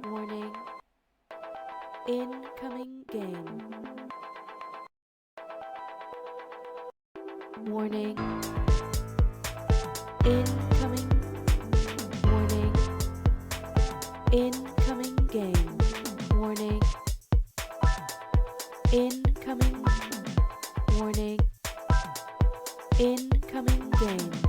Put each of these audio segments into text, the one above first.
Warning. Incoming game. Warning. Incoming. Warning. Incoming game. Warning. Incoming. Warning. Incoming game.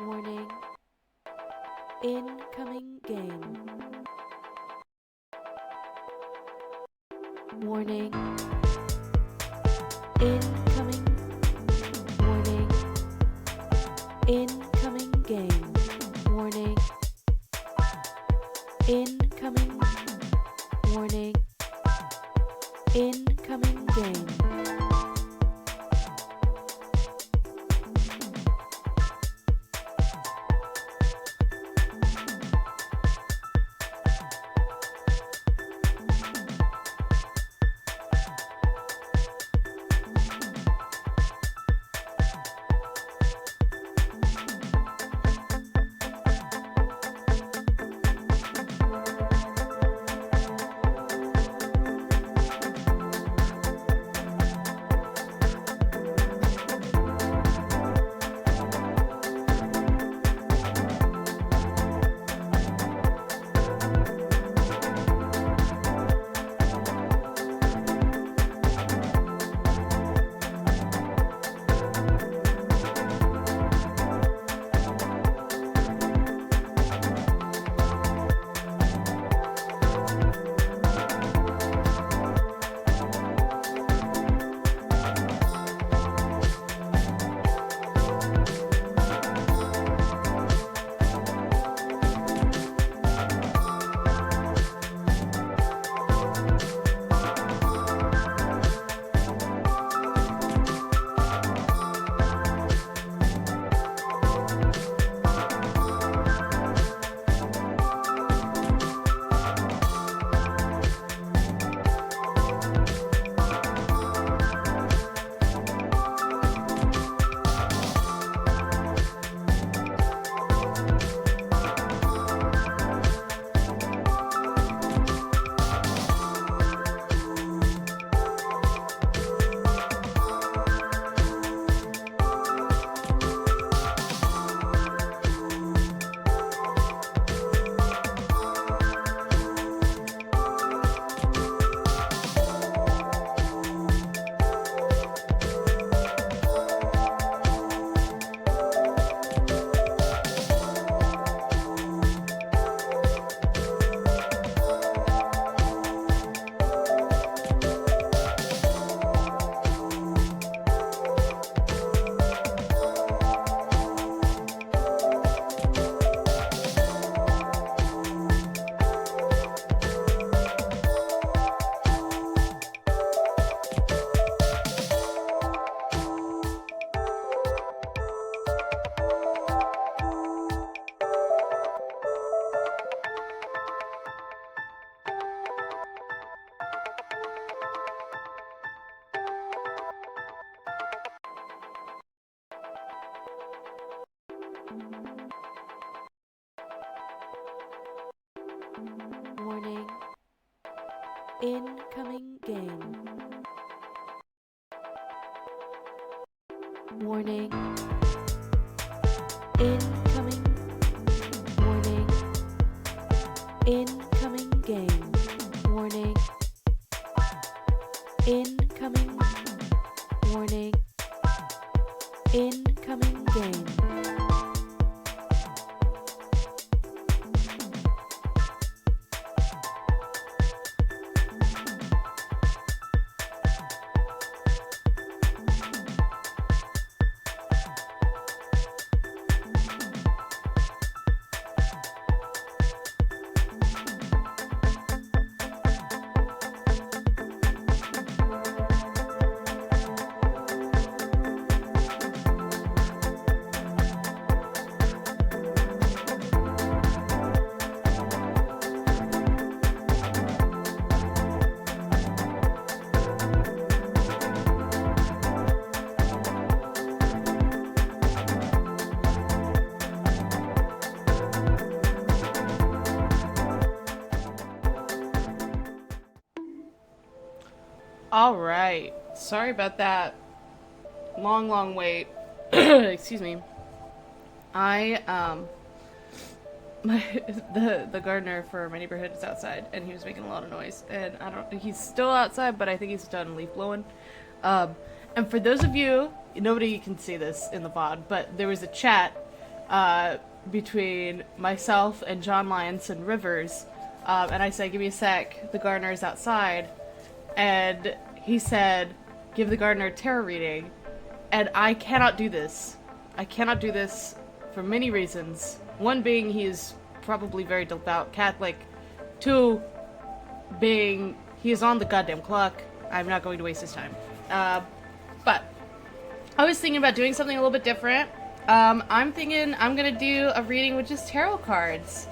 Warning. Incoming game. Warning. Incoming. Warning. Incoming game. Warning. Incoming. Warning. Incoming game. Incoming game. Warning. Incoming. Warning. Incoming game. Warning. Incoming. Warning. Incoming game. Alright, sorry about that long wait. Excuse me. The gardener for my neighborhood is outside and he was making a lot of noise, and I don't think he's still outside, but I think he's done leaf blowing. And for those of you, nobody can see this in the pod, but there was a chat between myself and John Lyons Rivers, and I said, give me a sec, the gardener is outside. And he said, give the gardener a tarot reading. And I cannot do this. I cannot do this for many reasons. One being he is probably very devout Catholic. Two being he is on the goddamn clock. I'm not going to waste his time. But I was thinking about doing something a little bit different. I'm thinking I'm going to do a reading with just tarot cards.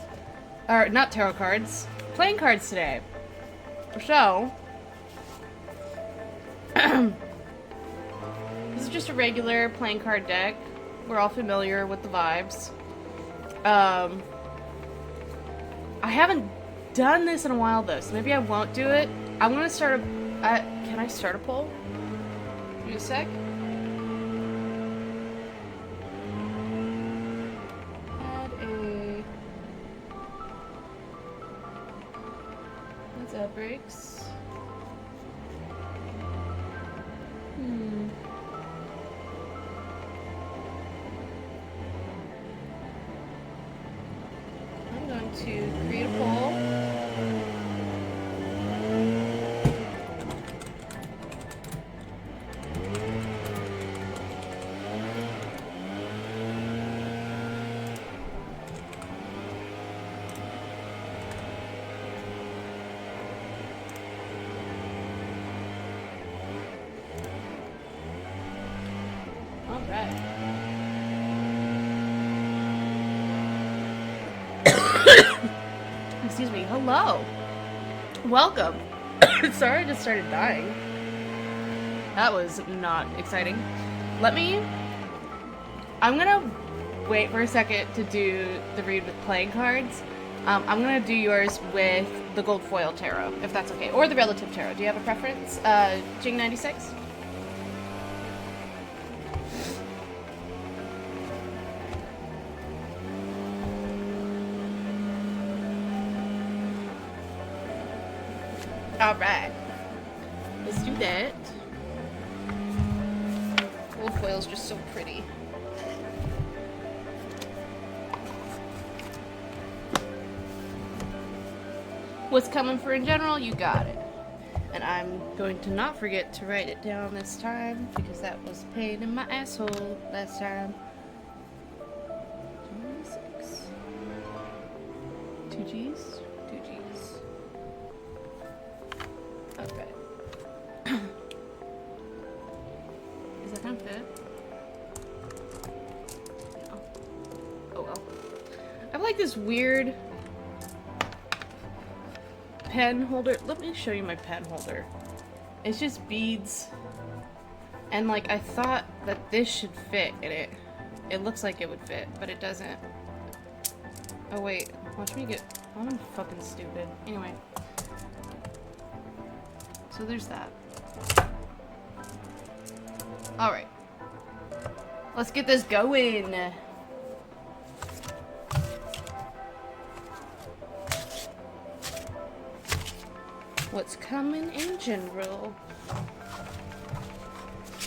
Or, not tarot cards. Playing cards today. So... this is just a regular playing card deck. We're all familiar with the vibes. I haven't done this in a while though, so maybe I won't do it. I'm gonna start a... can I start a poll? Give me a sec. Add a... Let's add breaks. I'm going to create a poll. Excuse me. Hello. Welcome. Sorry, I just started dying. That was not exciting. I'm gonna wait for a second to do the read with playing cards. I'm gonna do yours with the gold foil tarot, if that's okay. Or the relative tarot. Do you have a preference? Jing96? Alright. Let's do that. Gold foil's just so pretty. What's coming for in general? You got it. And I'm going to not forget to write it down this time, because that was a pain in my asshole last time. 26. 2 G's? 2 G's. Okay. Is that gonna fit? No. Oh well. I have like this weird pen holder. Let me show you my pen holder. It's just beads. And like I thought that this should fit in it. It looks like it would fit, but it doesn't. Oh wait, watch me get... I'm fucking stupid. Anyway. So there's that. Alright. Let's get this going. What's coming in general?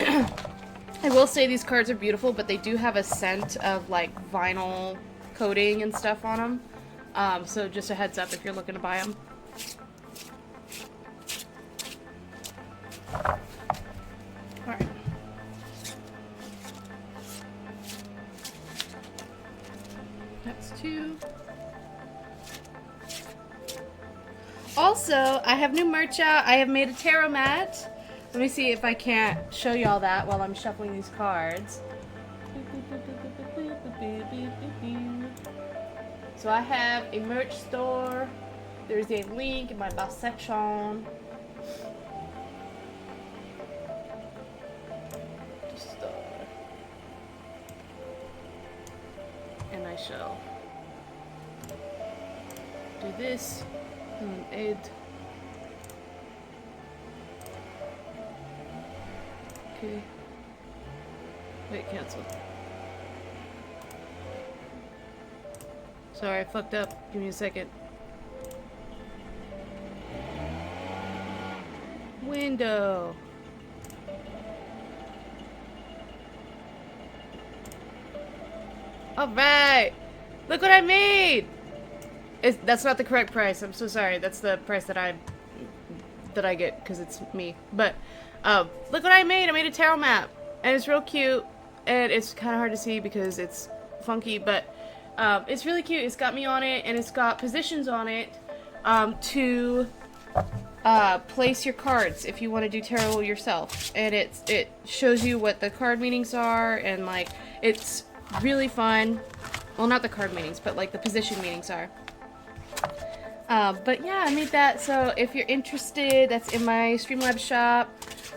I will say these cards are beautiful, but they do have a scent of like vinyl coating and stuff on them. So just a heads up if you're looking to buy them. Alright. That's 2. Also, I have new merch out. I have made a tarot mat. Let me see if I can't show you all that while I'm shuffling these cards. So I have a merch store. There's a link in my box section. And I shall do this and add. Okay. Wait, cancel. Sorry, I fucked up. Give me a second. Window. Alright! Look what I made! That's not the correct price. I'm so sorry. That's the price that I get because it's me. But look what I made. I made a tarot map. And it's real cute. And it's kind of hard to see because it's funky. But it's really cute. It's got me on it. And it's got positions on it to place your cards if you want to do tarot yourself. And it shows you what the card meanings are. And like, it's really fun. Well, not the card meanings, but like the position meanings are. But yeah, I made that. So if you're interested, that's in my Streamlabs shop.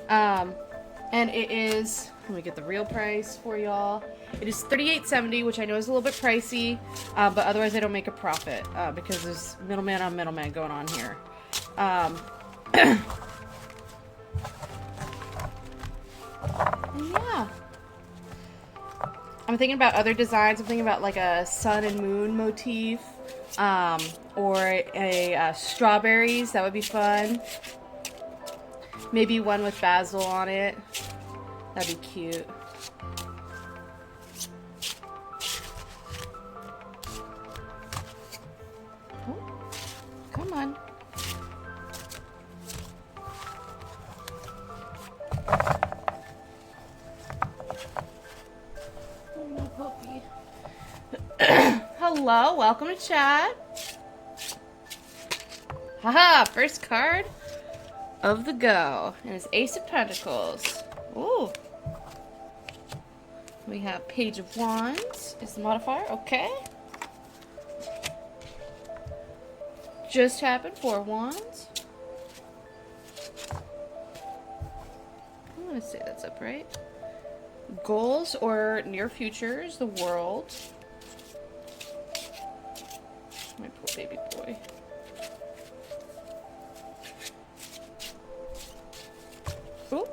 And it is, let me get the real price for y'all. It is $38.70, which I know is a little bit pricey, but otherwise I don't make a profit, because there's middleman on middleman going on here. Yeah. I'm thinking about other designs. I'm thinking about like a sun and moon motif, or a strawberries. That would be fun. Maybe one with basil on it. That'd be cute. Oh, come on. Oh, no puppy. Hello, welcome to chat. Haha, first card of the go. And it's Ace of Pentacles. Ooh. We have Page of Wands. Is the modifier? Okay. Just happened. 4 Wands. I'm gonna say that's upright. Goals or near futures. The world. My poor baby boy. Ooh.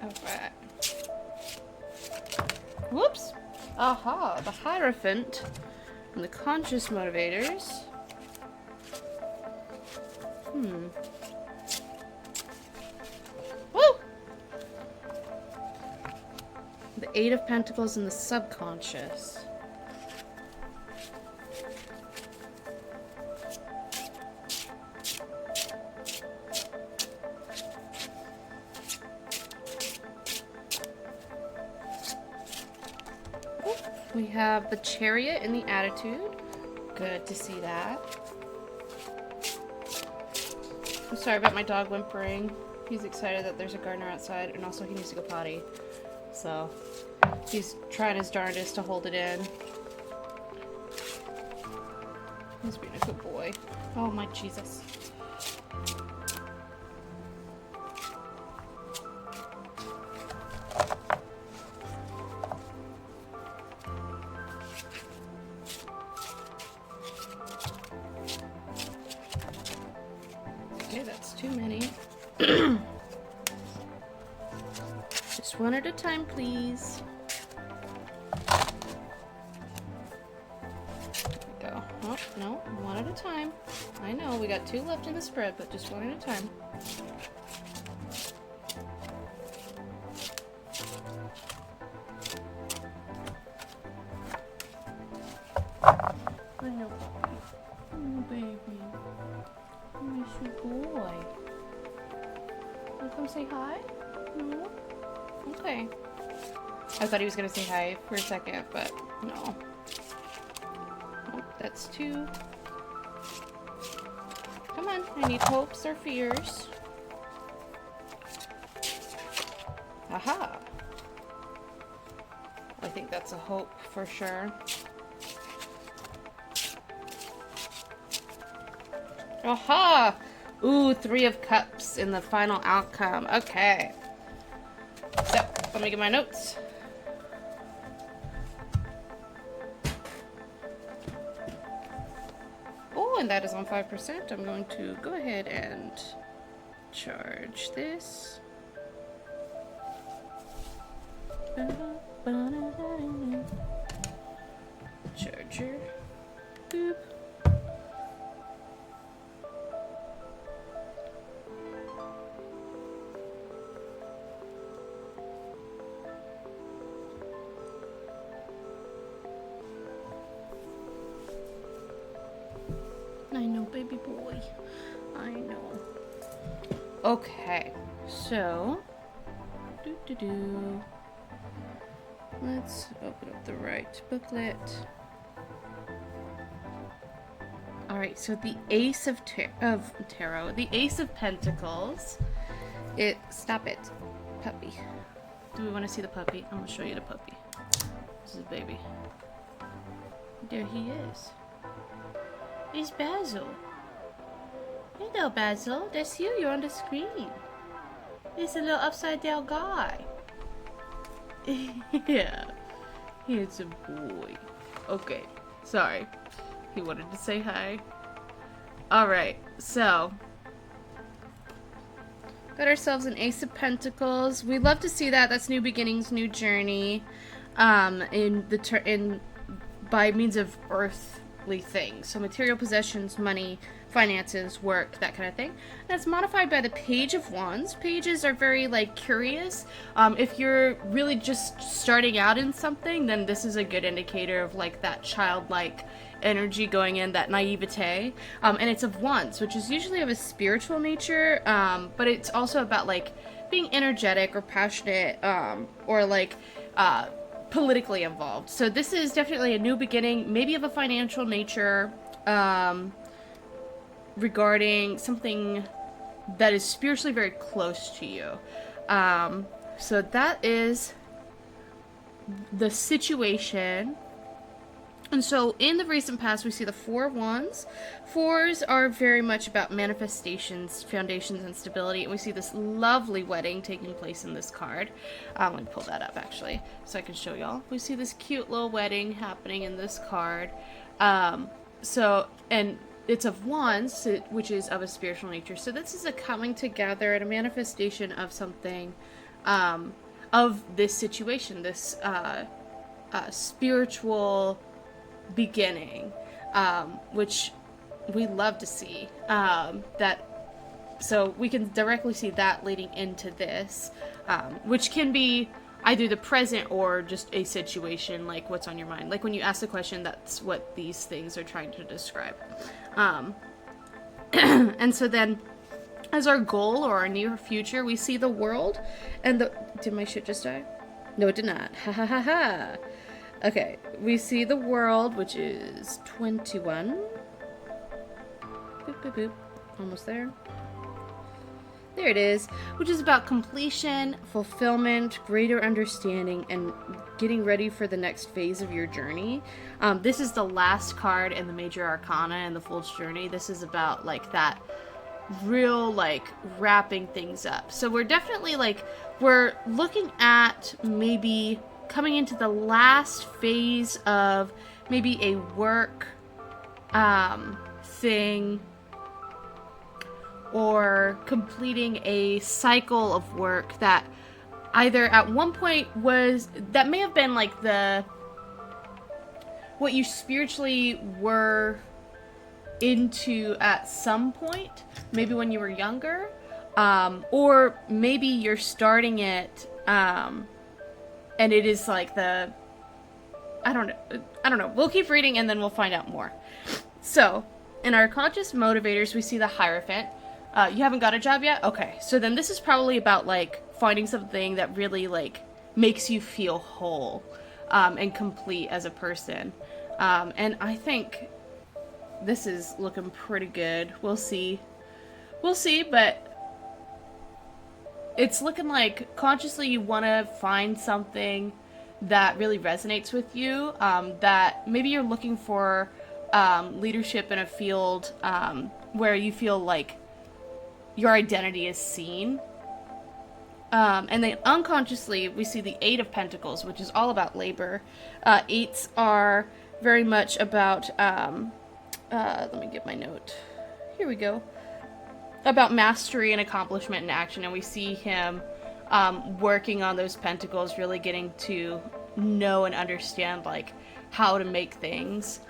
Alright. Whoops. Aha, the Hierophant and the Conscious Motivators. Woo! The Eight of Pentacles and the Subconscious. We have the Chariot and the Attitude. Good to see that. I'm sorry about my dog whimpering. He's excited that there's a gardener outside, and also he needs to go potty. So, he's trying his darndest to hold it in. He's being a good boy. Oh my Jesus. too many. Just one at a time, please. There we go. Oh, no, one at a time. I know, we got 2 left in the spread, but just one at a time. I know, puppy. Oh, baby. My sweet boy. Wanna come say hi? No? Okay. I thought he was gonna say hi for a second, but no. Oh, that's 2. Come on, I need hopes or fears. Aha! I think that's a hope for sure. Aha! Ooh, 3 of Cups in the final outcome. Okay. So, let me get my notes. Oh, and that is on 5%. I'm going to go ahead and charge this. Charger. Boop. I know, baby boy. I know. Okay, so let's open up the right booklet. All right, so the Ace of Tarot, the Ace of Pentacles. Stop it, puppy. Do we want to see the puppy? I'm gonna show you the puppy. This is baby. There he is. It's Basil. Hello, Basil. That's you. You're on the screen. He's a little upside down guy. Yeah. He's a boy. Okay. Sorry. He wanted to say hi. Alright. So. Got ourselves an Ace of Pentacles. We love to see that. That's new beginnings, new journey. By means of earthly things. So material possessions, money, finances, work, that kind of thing. And it's modified by the Page of Wands. Pages are very, like, curious. If you're really just starting out in something, then this is a good indicator of, like, that childlike energy going in, that naivete. And it's of Wands, which is usually of a spiritual nature, but it's also about, like, being energetic or passionate, or, like, politically involved. So this is definitely a new beginning, maybe of a financial nature, regarding something that is spiritually very close to you. So that is the situation. And so in the recent past, we see the 4 of Wands. 4s are very much about manifestations, foundations, and stability. And we see this lovely wedding taking place in this card. I'm going to pull that up, actually, so I can show y'all. We see this cute little wedding happening in this card. And it's of Wands, which is of a spiritual nature. So this is a coming together and a manifestation of something, of this situation, this spiritual beginning, which we love to see. So we can directly see that leading into this, which can be either the present or just a situation, like what's on your mind. Like when you ask the question, that's what these things are trying to describe. And so then, as our goal or our near future, we see the world and did my shit just die? No, it did not. Ha ha ha ha. Okay, we see the world, which is 21. Boop, boop, boop. Almost there. There it is, which is about completion, fulfillment, greater understanding, and getting ready for the next phase of your journey. This is the last card in the Major Arcana and the Fool's Journey. This is about, like, that real, like, wrapping things up. So we're definitely, like, we're looking at maybe coming into the last phase of maybe a work thing, or completing a cycle of work that either at one point that may have been like what you spiritually were into at some point, maybe when you were younger, or maybe you're starting it, and it is like I don't know. We'll keep reading and then we'll find out more. So, in our conscious motivators, we see the Hierophant. You haven't got a job yet? Okay. So then this is probably about, like, finding something that really, like, makes you feel whole, and complete as a person. And I think this is looking pretty good. We'll see. But it's looking like consciously you want to find something that really resonates with you, that maybe you're looking for leadership in a field where you feel like your identity is seen. And then unconsciously, we see the Eight of Pentacles, which is all about labor. Eights are very much about, let me get my note. Here we go. About mastery and accomplishment and action. And we see him working on those pentacles, really getting to know and understand, like, how to make things.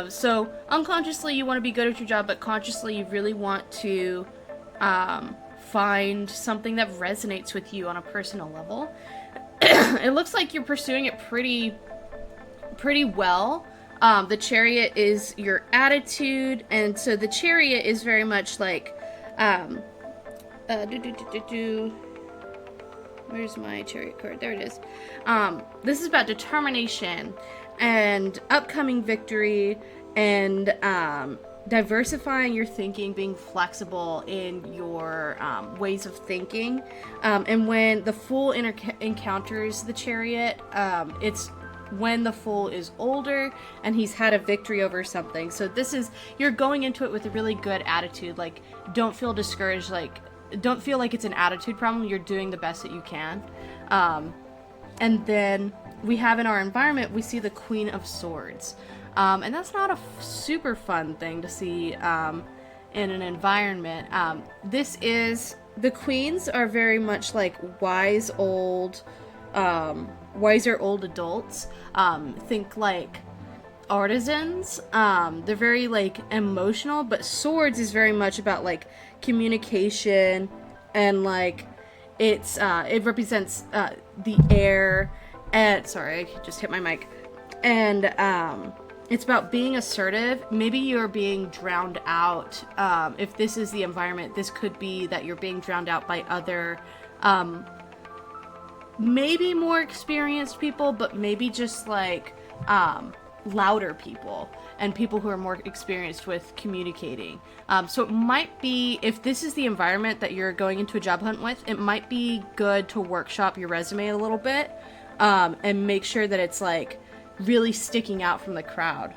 So unconsciously, you want to be good at your job, but consciously, you really want to find something that resonates with you on a personal level. It looks like you're pursuing it pretty well. The Chariot is your attitude, and so the Chariot is very much like, where's my Chariot card? There it is. This is about determination and upcoming victory and diversifying your thinking, being flexible in your ways of thinking. And when the Fool encounters the Chariot, it's when the Fool is older and he's had a victory over something. So you're going into it with a really good attitude. Like, don't feel discouraged. Like, don't feel like it's an attitude problem. You're doing the best that you can. And then we have in our environment, we see the Queen of Swords. And that's not a super fun thing to see in an environment. The queens are very much like wiser old adults. Think like artisans. They're very like emotional, but swords is very much about like communication and like it represents the air. And sorry, I just hit my mic. And it's about being assertive. Maybe you're being drowned out. If this is the environment, this could be that you're being drowned out by other, maybe more experienced people, but maybe just like louder people and people who are more experienced with communicating. So it might be, if this is the environment that you're going into a job hunt with, it might be good to workshop your resume a little bit, and make sure that it's like really sticking out from the crowd.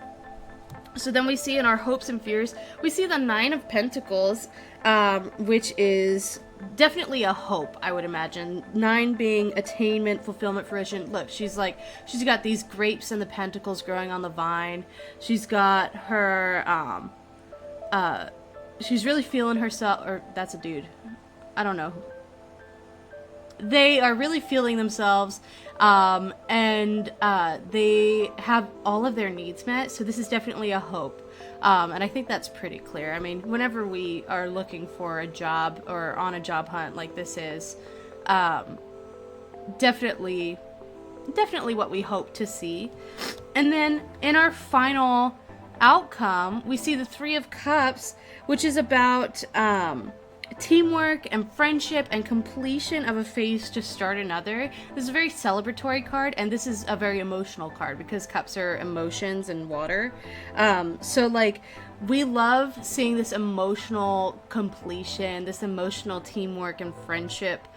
So then we see in our hopes and fears, we see the Nine of Pentacles, which is definitely a hope, I would imagine. 9 being attainment, fulfillment, fruition. Look, she's got these grapes and the pentacles growing on the vine. She's got her, she's really feeling herself, or that's a dude. I don't know. They are really feeling themselves, and they have all of their needs met, so this is definitely a hope. And I think that's pretty clear. I mean, whenever we are looking for a job or on a job hunt like this is, definitely what we hope to see. And then in our final outcome, we see the Three of Cups, which is about teamwork and friendship and completion of a phase to start another. This is a very celebratory card, and this is a very emotional card because cups are emotions and water. So like, we love seeing this emotional completion, this emotional teamwork and friendship,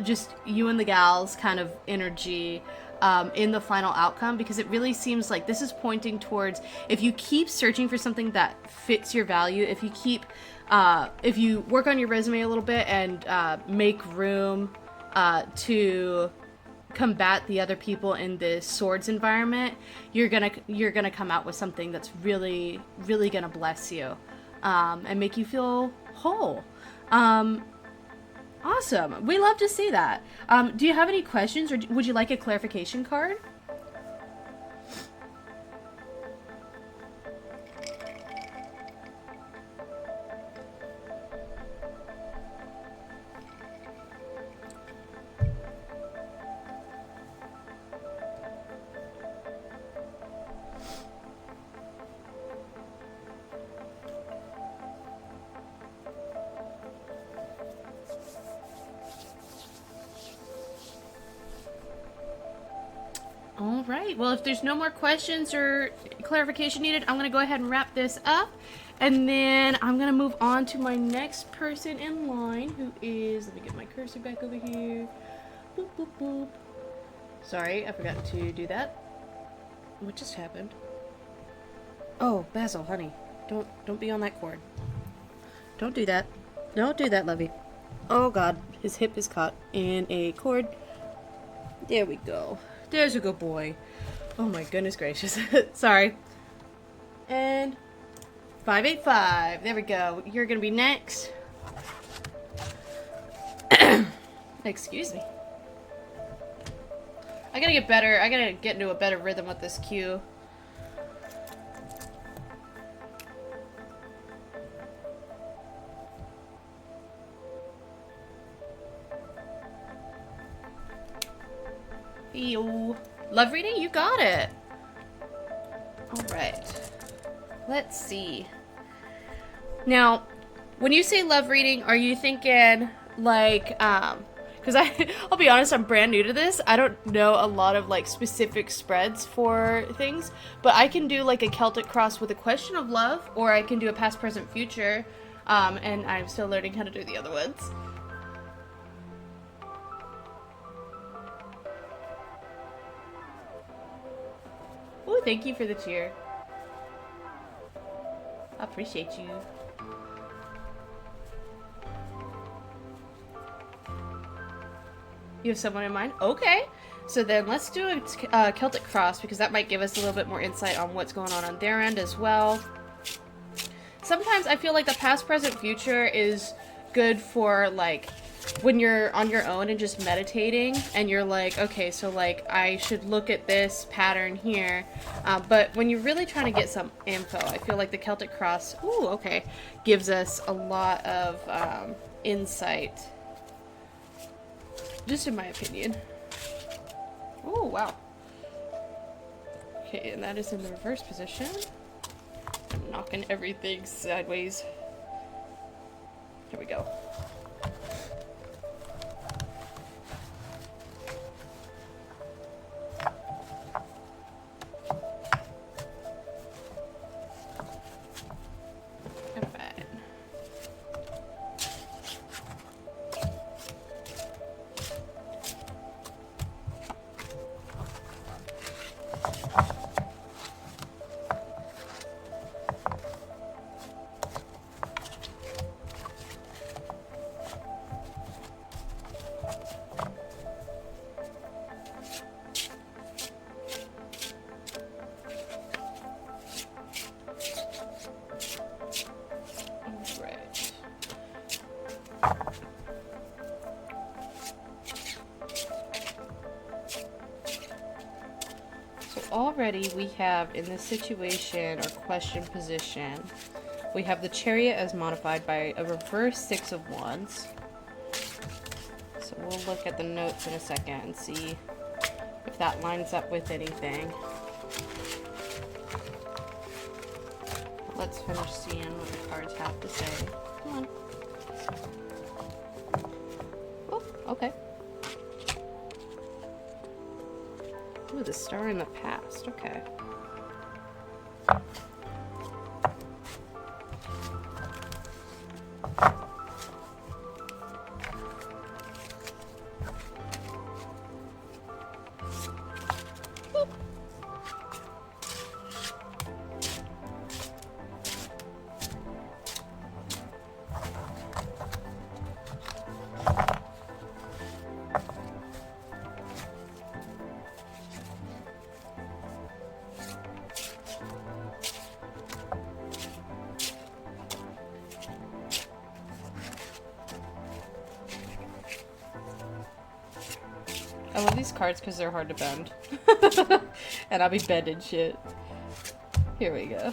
just you and the gals kind of energy in the final outcome, because it really seems like this is pointing towards, if you keep searching for something that fits your value, if you work on your resume a little bit and make room to combat the other people in this swords environment, you're gonna come out with something that's really gonna bless you. and make you feel whole. Awesome. We love to see that. Do you have any questions, or would you like a clarification card? All right. Well, if there's no more questions or clarification needed, I'm going to go ahead and wrap this up. And then I'm going to move on to my next person in line, who is, let me get my cursor back over here. Boop, boop, boop. Sorry, I forgot to do that. What just happened? Oh, Basil, honey. Don't be on that cord. Don't do that. Don't do that, Lovey. Oh, God. His hip is caught in a cord. There we go. There's a good boy. Oh my goodness gracious. Sorry. And 585. There we go. You're gonna be next. Excuse me. I gotta get better. I gotta get into a better rhythm with this cue. Ew. Love reading? You got it. Alright. Let's see. Now, when you say love reading, are you thinking like, because I'll be honest, I'm brand new to this. I don't know a lot of like specific spreads for things, but I can do like a Celtic cross with a question of love, or I can do a past, present, future, and I'm still learning how to do the other ones. Oh, thank you for the cheer. I appreciate you. You have someone in mind? Okay. So then let's do a Celtic cross, because that might give us a little bit more insight on what's going on their end as well. Sometimes I feel like the past, present, future is good for like when you're on your own and just meditating and you're like, okay, so like I should look at this pattern here, but when you're really trying to get some info, I feel like the Celtic cross, ooh, okay, gives us a lot of insight, just in my opinion. Oh wow. Okay, and that is in the reverse position. I'm knocking everything sideways. There we go. Already we have in this situation or question position, we have the Chariot as modified by a reverse 6 of Wands. So we'll look at the notes in a second and see if that lines up with anything. Let's finish seeing what the cards have to say. Come on. Oh, okay. Ooh, the star in the past. Okay. I love these cards because they're hard to bend. And I'll be bending shit. Here we go.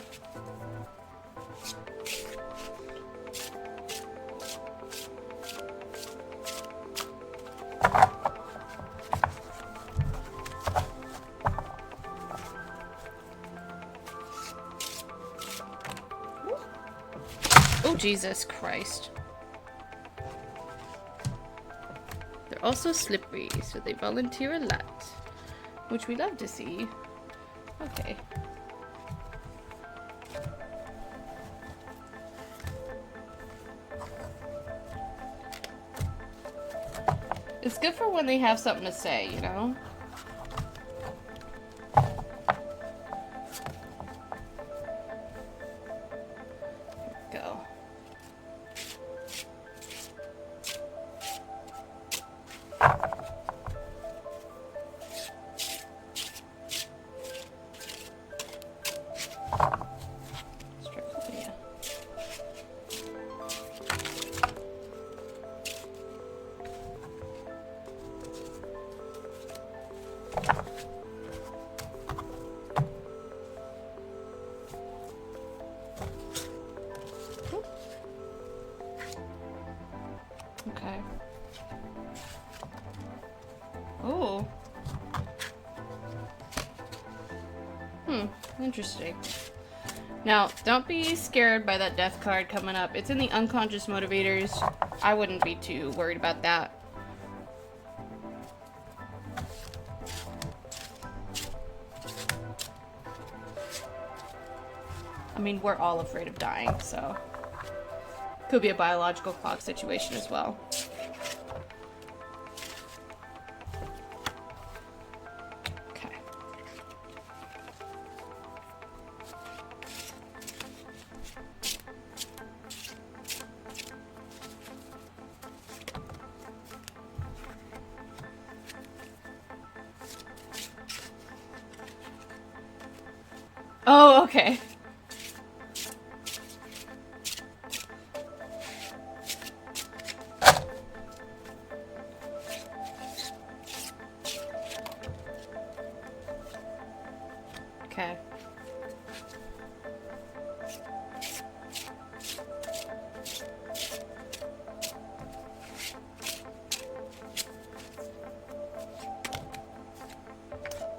Oh, Jesus Christ. They're also slippery, so they volunteer a lot. Which we love to see. Okay. It's good for when they have something to say, you know? Go. Strictly. Okay. Oh. Interesting. Now, don't be scared by that death card coming up. It's in the unconscious motivators. I wouldn't be too worried about that. I mean, we're all afraid of dying, so could be a biological clock situation as well. Okay. Oh, okay. Okay.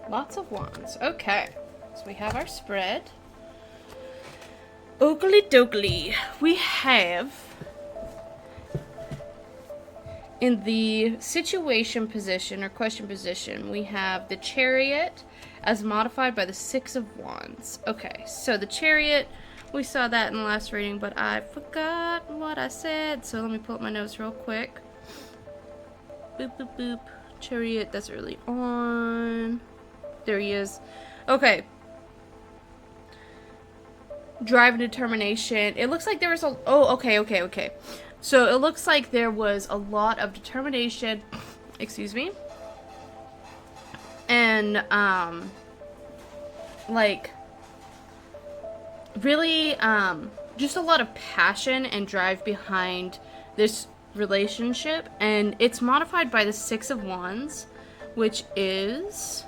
Lots of wands. Okay. So we have our spread. Oakley dokley. We have in the situation position or question position, we have the Chariot as modified by the Six of Wands. Okay, so the Chariot, we saw that in the last reading, but I forgot what I said, so let me pull up my notes real quick. Boop, boop, boop. Chariot, that's early on. There he is. Okay. Drive and determination. It looks like there was a... Oh, okay. So it looks like there was a lot of determination. Excuse me. And, like, really, just a lot of passion and drive behind this relationship. And it's modified by the Six of Wands, which is...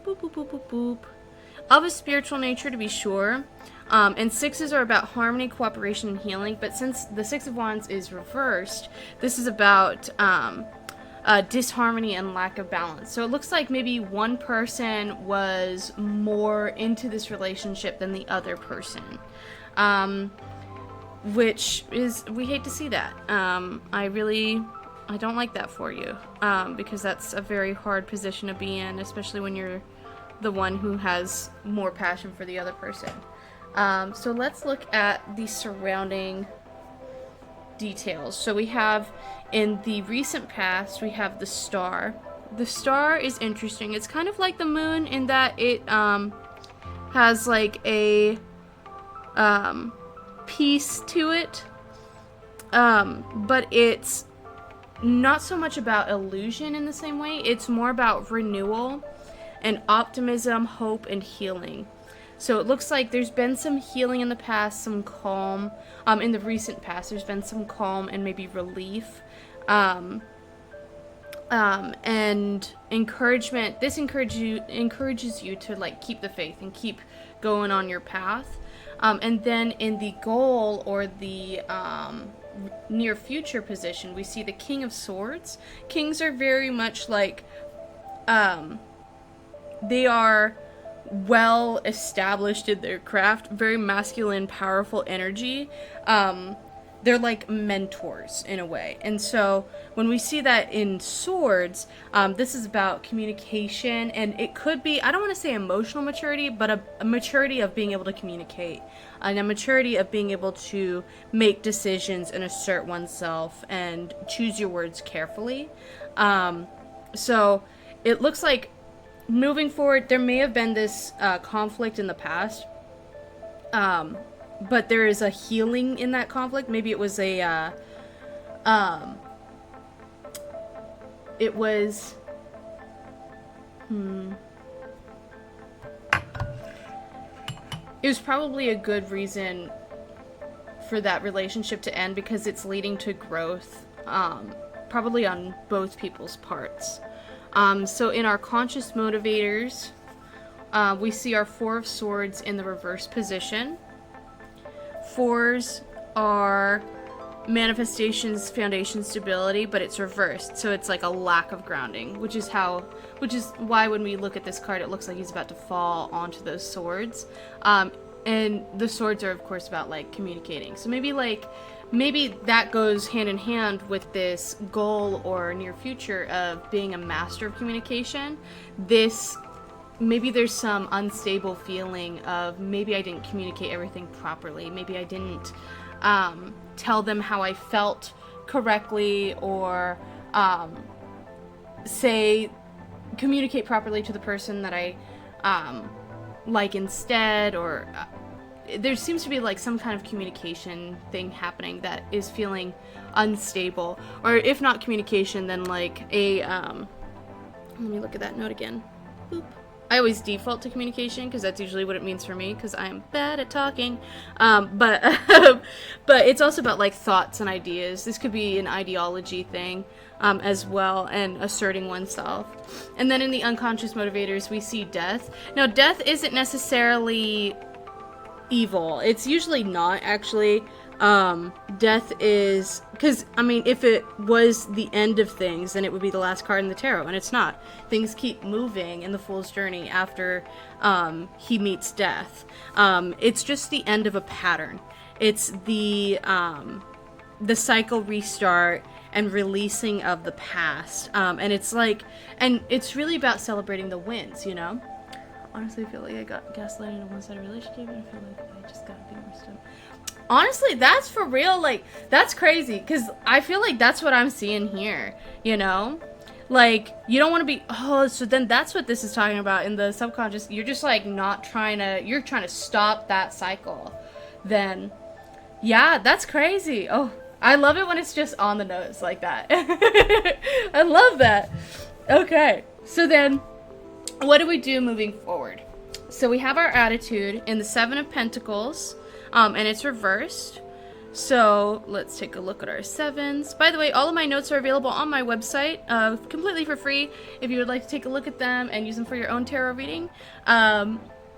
Boop, boop, boop, boop, boop. Of a spiritual nature, to be sure. And sixes are about harmony, cooperation, and healing. But since the Six of Wands is reversed, this is about disharmony and lack of balance. So it looks like maybe one person was more into this relationship than the other person. Which is, we hate to see that. I don't like that for you. Because that's a very hard position to be in, especially when you're the one who has more passion for the other person. So let's look at the surrounding details. So we have, in the recent past, we have the star. The star is interesting. It's kind of like the moon in that it has like a piece to it. But it's not so much about illusion in the same way. It's more about renewal and optimism, hope, and healing. So it looks like there's been some healing in the past, some calm. In the recent past, there's been some calm and maybe relief. And encouragement. This encourages you to like keep the faith and keep going on your path. And then in the goal or the near future position, we see the King of Swords. Kings are very much like they are well established in their craft, very masculine, powerful energy. They're like mentors in a way. And so when we see that in swords, this is about communication, and it could be, I don't want to say emotional maturity, but a maturity of being able to communicate, and a maturity of being able to make decisions and assert oneself and choose your words carefully. So it looks like moving forward, there may have been this conflict in the past. But there is a healing in that conflict. Maybe it was it was, it was probably a good reason for that relationship to end because it's leading to growth, probably on both people's parts. So in our conscious motivators, we see our Four of Swords in the reverse position. Fours are manifestations, foundation, stability, but it's reversed, so it's like a lack of grounding, which is why when we look at this card, it looks like he's about to fall onto those swords. And the swords are, of course, about like communicating. So maybe that goes hand in hand with this goal or near future of being a master of communication. Maybe there's some unstable feeling of maybe I didn't communicate everything properly. Maybe I didn't tell them how I felt correctly, or communicate properly to the person that I like instead, or there seems to be like some kind of communication thing happening that is feeling unstable, or if not communication, then like let me look at that note again. Boop. I always default to communication because that's usually what it means for me because I'm bad at talking. But it's also about like thoughts and ideas. This could be an ideology thing as well, and asserting oneself. And then in the unconscious motivators, we see death. Now, death isn't necessarily evil. It's usually not, actually. Death is, because, I mean, if it was the end of things, then it would be the last card in the tarot, and it's not. Things keep moving in the Fool's Journey after he meets death. It's just the end of a pattern. It's the cycle restart and releasing of the past. And it's like, and it's really about celebrating the wins, you know? Honestly, I feel like I got gaslighted in a one-sided relationship, and I feel like I just gotta be more stubborn. Honestly, that's for real, like, that's crazy, because I feel like that's what I'm seeing here, you know? Like, you don't want to be, so then that's what this is talking about in the subconscious. You're just, like, you're trying to stop that cycle. Then, yeah, that's crazy. Oh, I love it when it's just on the nose like that. I love that. Okay, so then, what do we do moving forward? So we have our attitude in the Seven of Pentacles, and it's reversed. So let's take a look at our sevens. By the way, all of my notes are available on my website, completely for free. If you would like to take a look at them and use them for your own tarot reading,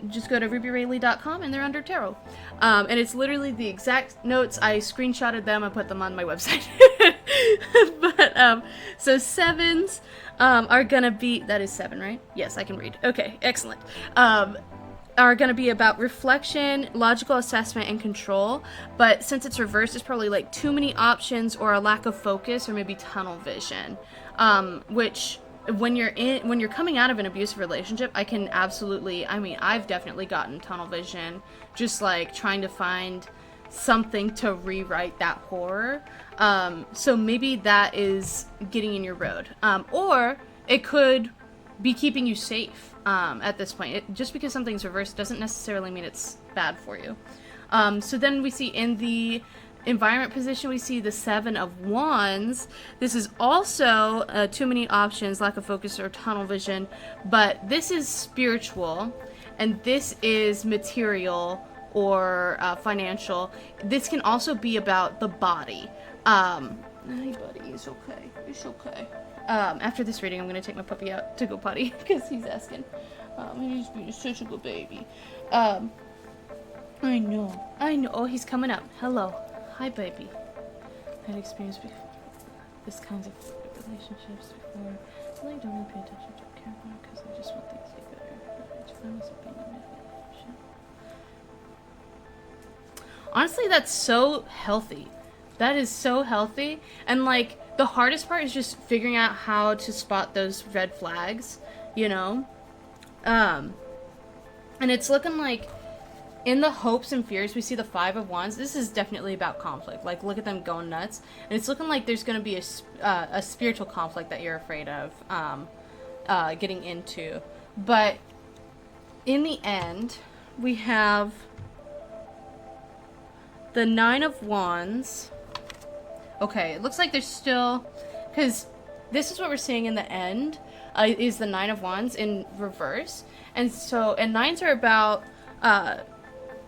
just go to rubyrayleigh.com and they're under tarot. And it's literally the exact notes. I screenshotted them and put them on my website. But so sevens are gonna be, that is 7, right? Yes, I can read. Okay, excellent. Are going to be about reflection, logical assessment, and control. But since it's reversed, it's probably like too many options or a lack of focus, or maybe tunnel vision. Which when you're coming out of an abusive relationship, I've definitely gotten tunnel vision, just like trying to find something to rewrite that horror. So maybe that is getting in your road. Or it could be keeping you safe. At this point, just because something's reversed doesn't necessarily mean it's bad for you. So then we see in the environment position, we see the Seven of Wands. This is also too many options, lack of focus, or tunnel vision, but this is spiritual, and this is material or financial. This can also be about the body. Hey buddy, it's okay. It's okay. After this reading, I'm gonna take my puppy out to go potty because he's asking. He's being such a good baby. I know. Oh, he's coming up. Hello. Hi, baby. I had experience before this kinds of relationships before. I like don't really pay attention to care about because I just want things to get better. I was being manipulation. Honestly, that's so healthy. That is so healthy. And like the hardest part is just figuring out how to spot those red flags, you know? And it's looking like in the hopes and fears, we see the Five of Wands. This is definitely about conflict. Like, look at them going nuts. And it's looking like there's going to be a spiritual conflict that you're afraid of getting into. But in the end, we have the Nine of Wands. Okay, it looks like there's still... Because this is what we're seeing in the end, is the Nine of Wands in reverse. And so, and nines are about...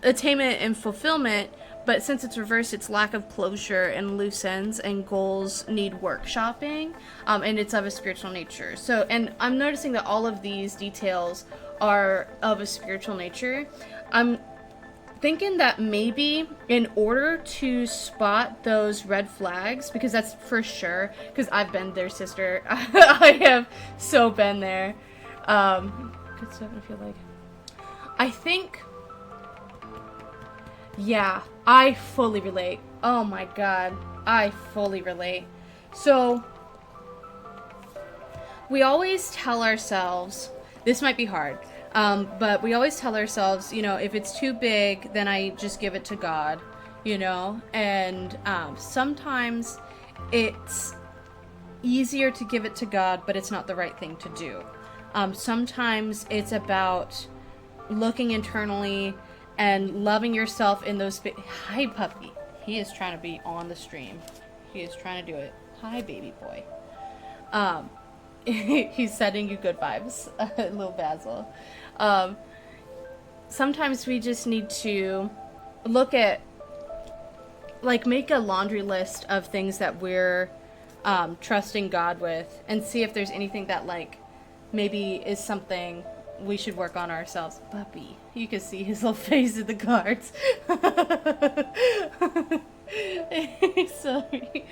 attainment and fulfillment, but since it's reversed, it's lack of closure and loose ends, and goals need workshopping, and it's of a spiritual nature. So, and I'm noticing that all of these details are of a spiritual nature. I'm thinking that maybe in order to spot those red flags, because that's for sure, because I've been there, sister. I have so been there. Good stuff, I feel like. I think... Yeah, I fully relate. Oh my god, I fully relate. So, we always tell ourselves, this might be hard, but we always tell ourselves, you know, if it's too big, then I just give it to God, you know? And sometimes it's easier to give it to God, but it's not the right thing to do. Sometimes it's about looking internally and loving yourself in those... Hi, puppy. He is trying to be on the stream. He is trying to do it. Hi, baby boy. He's sending you good vibes. Little Basil. Sometimes we just need to look at... Like, make a laundry list of things that we're trusting God with. And see if there's anything that, like, maybe is something... we should work on ourselves. Puppy. You can see his little face in the cards. Sorry.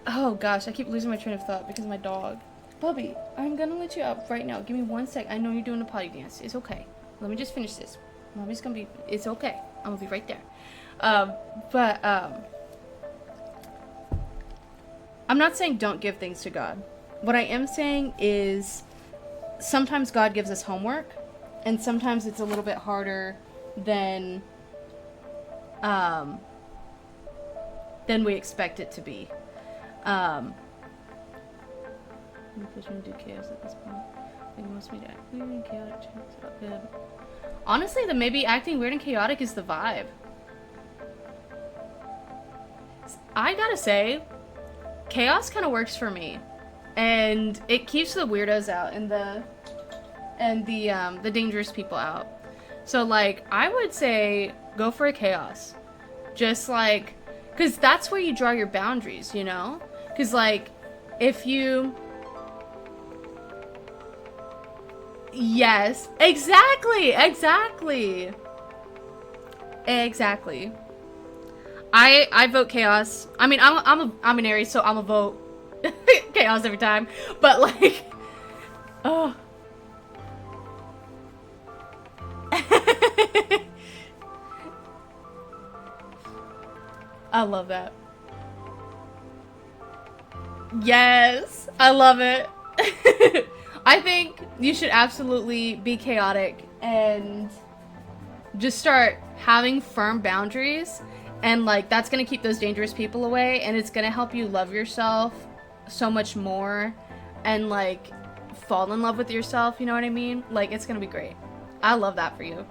Oh gosh, I keep losing my train of thought because of my dog. Bubby, I'm gonna let you out right now. Give me 1 sec. I know you're doing a potty dance. It's okay. Let me just finish this. Mommy's gonna be... It's okay. I'm gonna be right there. I'm not saying don't give things to God. What I am saying is sometimes God gives us homework, and sometimes it's a little bit harder than we expect it to be. Do chaos at this point. I think most me to act weird and chaotic checks out good. Honestly, the maybe acting weird and chaotic is the vibe. I gotta say, chaos kind of works for me. And it keeps the weirdos out and the dangerous people out. So like, I would say go for a chaos. Just like, cause that's where you draw your boundaries, you know? Cause like, if you... Yes, exactly. I vote chaos. I mean, I'm an Aries, so I'm a vote chaos every time, but like, oh. I love that. Yes, I love it. I think you should absolutely be chaotic and just start having firm boundaries, and like that's gonna keep those dangerous people away, and it's gonna help you love yourself so much more and like fall in love with yourself, you know what I mean? Like, it's gonna be great. I love that for you.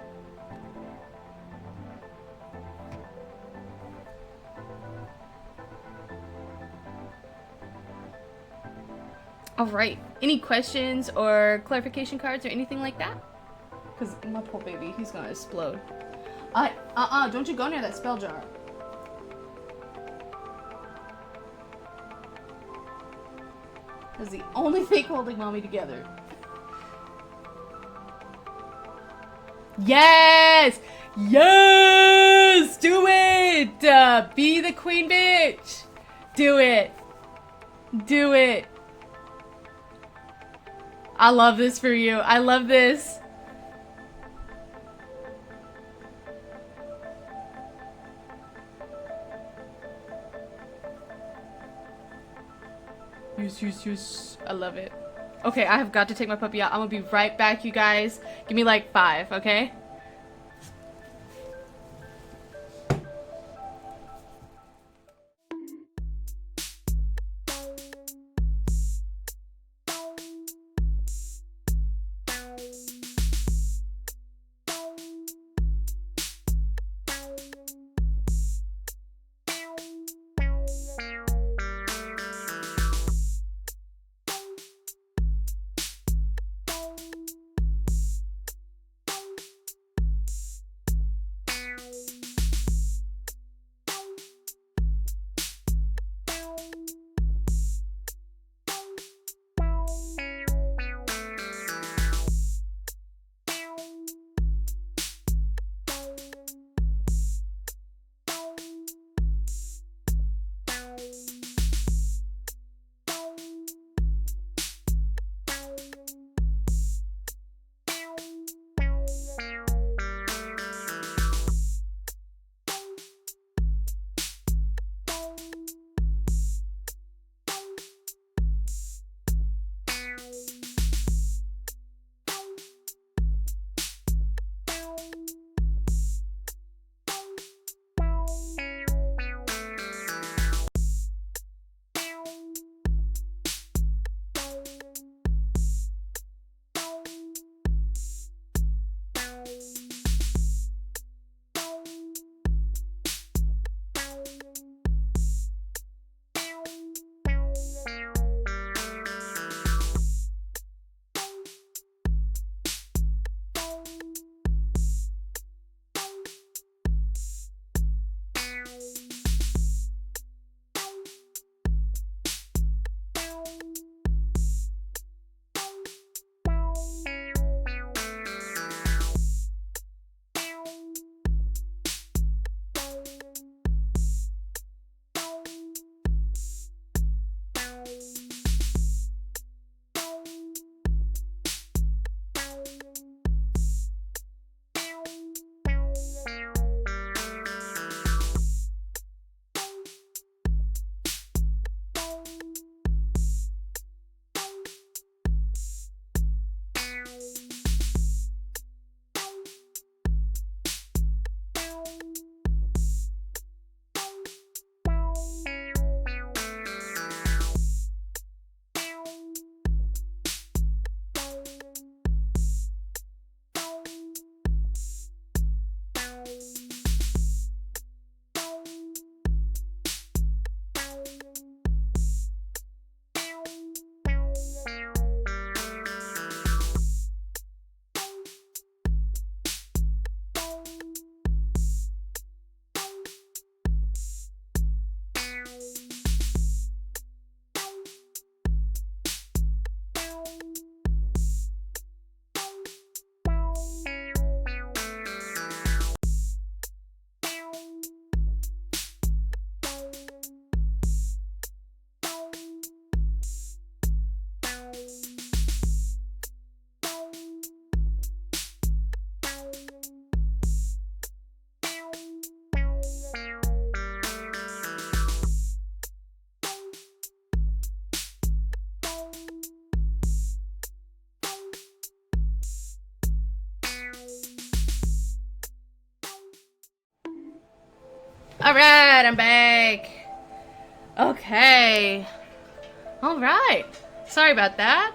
Alright, any questions or clarification cards or anything like that? Because my poor baby, he's gonna explode. Don't you go near that spell jar. That's the only thing holding mommy together. Yes! Yes! Do it! Be the queen bitch! Do it! Do it! I love this for you. I love this. Yes. I love it. Okay, I have got to take my puppy out. I'm gonna be right back, you guys. Give me like 5, okay? Alright, I'm back. Okay. Alright. Sorry about that.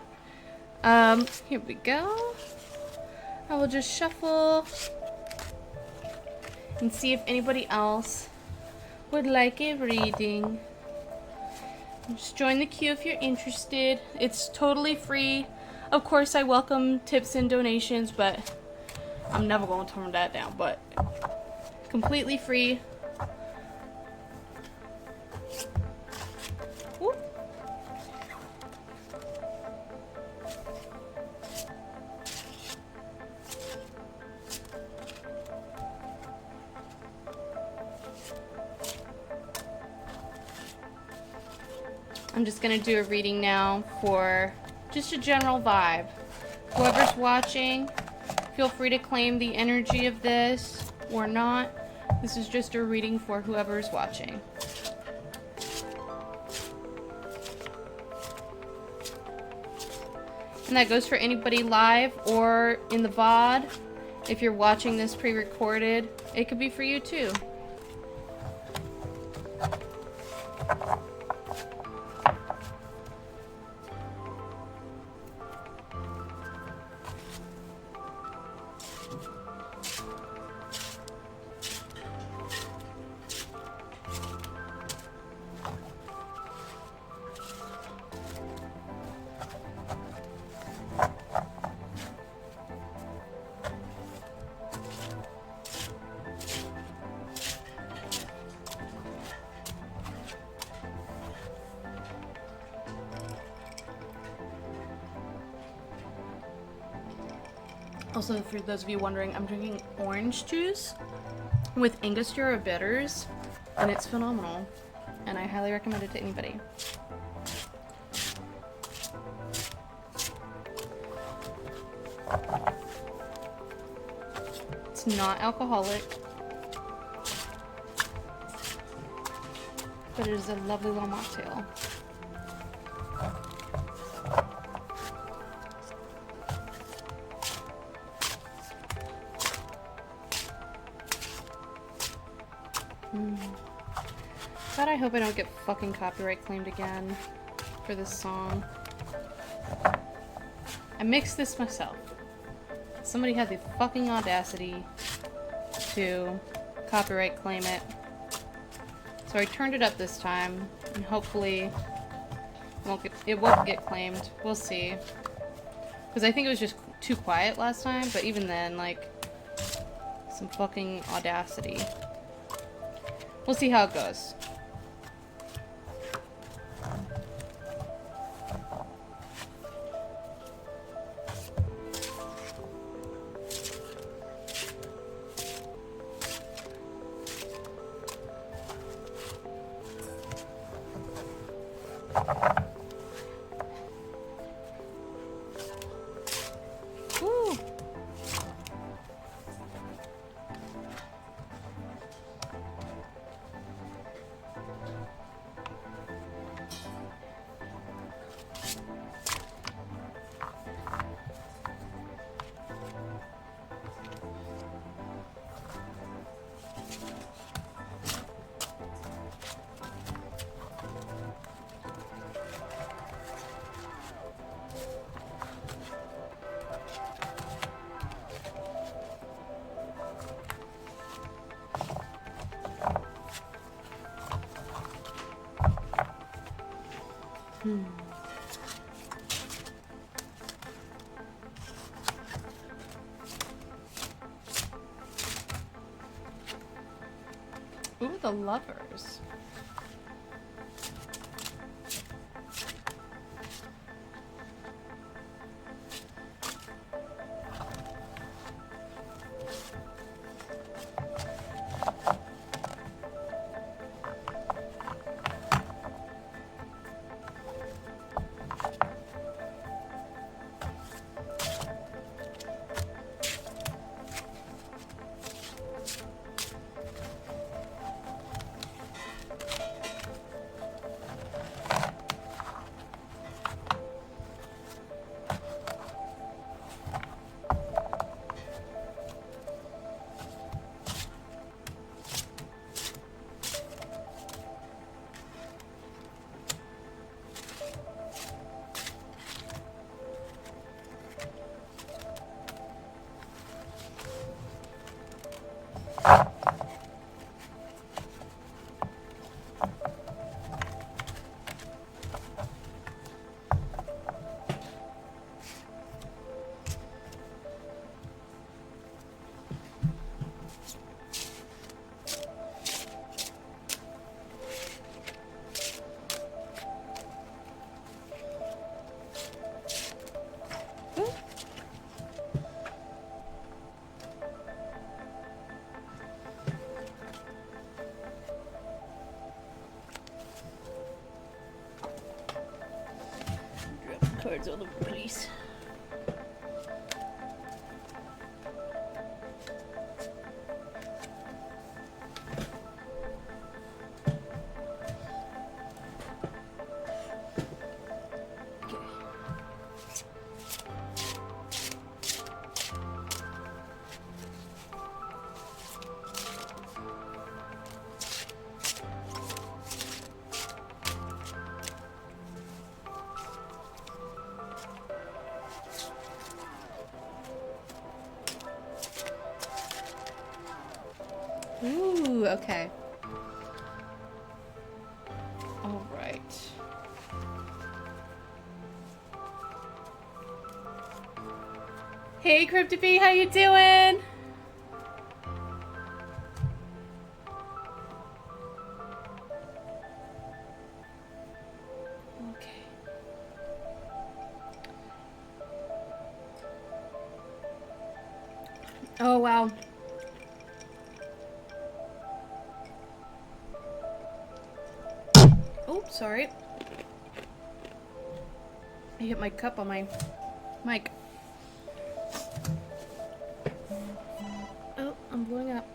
Here we go. I will just shuffle and see if anybody else would like a reading. Just join the queue if you're interested. It's totally free. Of course, I welcome tips and donations, but I'm never going to turn that down. But completely free. Whoop. I'm just gonna do a reading now for just a general vibe. Whoever's watching, feel free to claim the energy of this or not. This is just a reading for whoever's watching. And that goes for anybody live or in the VOD. If you're watching this pre-recorded, it could be for you too. Also, for those of you wondering, I'm drinking orange juice with Angostura bitters, and it's phenomenal, and I highly recommend it to anybody. It's not alcoholic, but it is a lovely little mocktail. God, I hope I don't get fucking copyright claimed again for this song. I mixed this myself. Somebody had the fucking audacity to copyright claim it. So I turned it up this time, and hopefully it won't get claimed. We'll see. Because I think it was just too quiet last time, but even then, like, some fucking audacity. We'll see how it goes. Woo! Ooh, the lovers. cards all over the place. Ooh, okay. All right. Hey, Cryptopy, how you doing? Okay. Oh, wow. Oh, sorry. I hit my cup on my mic. Oh, I'm blowing up.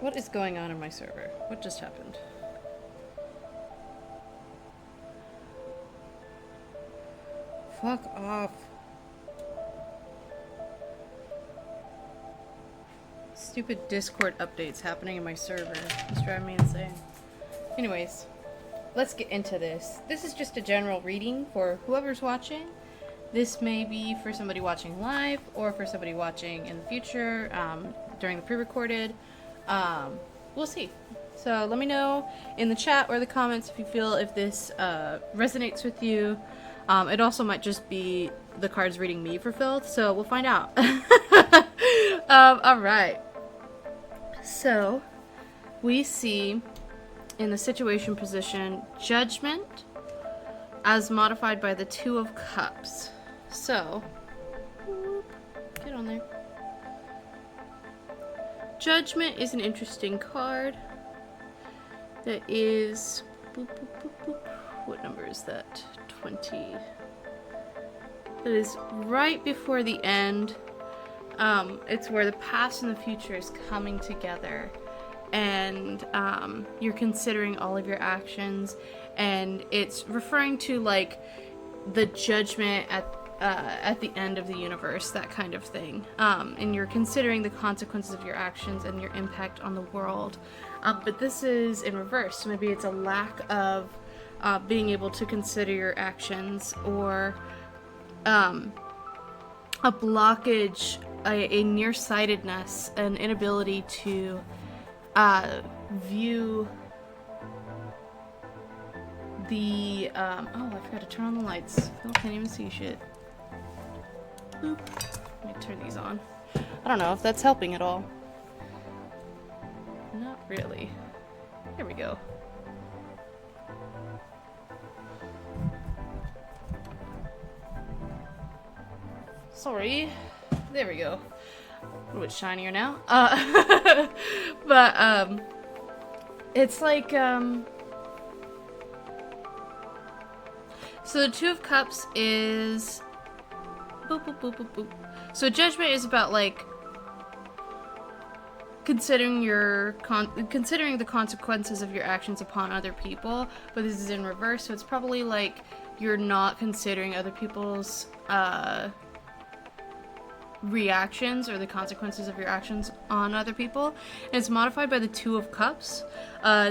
What is going on in my server? What just happened? Fuck off. Stupid Discord updates happening in my server. It's driving me insane. Anyways, let's get into this. This is just a general reading for whoever's watching. This may be for somebody watching live or for somebody watching in the future during the pre-recorded. We'll see. So let me know in the chat or the comments if you feel if this resonates with you. It also might just be the cards reading me for filth, so we'll find out. Alright. So, we see in the situation position Judgment as modified by the Two of Cups. So, get on there. Judgment is an interesting card that is... Boop, boop, boop, boop. What number is that? 20. That is right before the end. It's where the past and the future is coming together, and you're considering all of your actions, and it's referring to like the judgment at the end of the universe, that kind of thing. And you're considering the consequences of your actions and your impact on the world. But this is in reverse. So maybe it's a lack of being able to consider your actions, or a blockage, a nearsightedness, an inability to view the oh, I forgot to turn on the lights. I can't even see shit. Boop. Let me turn these on. I don't know if that's helping at all. Not really. There we go. Sorry. There we go. A little bit shinier now. But it's like so the Two of Cups is boop boop boop boop boop. So Judgment is about like considering the consequences of your actions upon other people, but this is in reverse, so it's probably like you're not considering other people's reactions or the consequences of your actions on other people. And it's modified by the Two of Cups.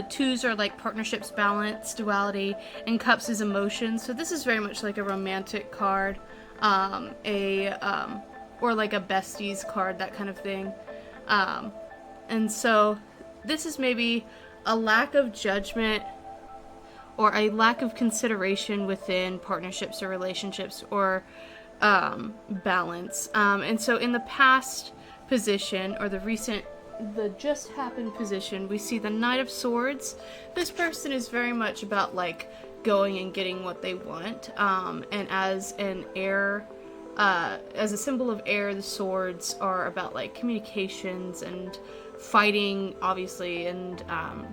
Twos are like partnerships, balance, duality, and cups is emotion. So this is very much like a romantic card, or like a besties card, that kind of thing. And so this is maybe a lack of judgment or a lack of consideration within partnerships or relationships, or balance. And so in the past position, or the just happened position, we see the Knight of Swords. This person is very much about like going and getting what they want. And as an air, as a symbol of air, the swords are about like communications and fighting, obviously, and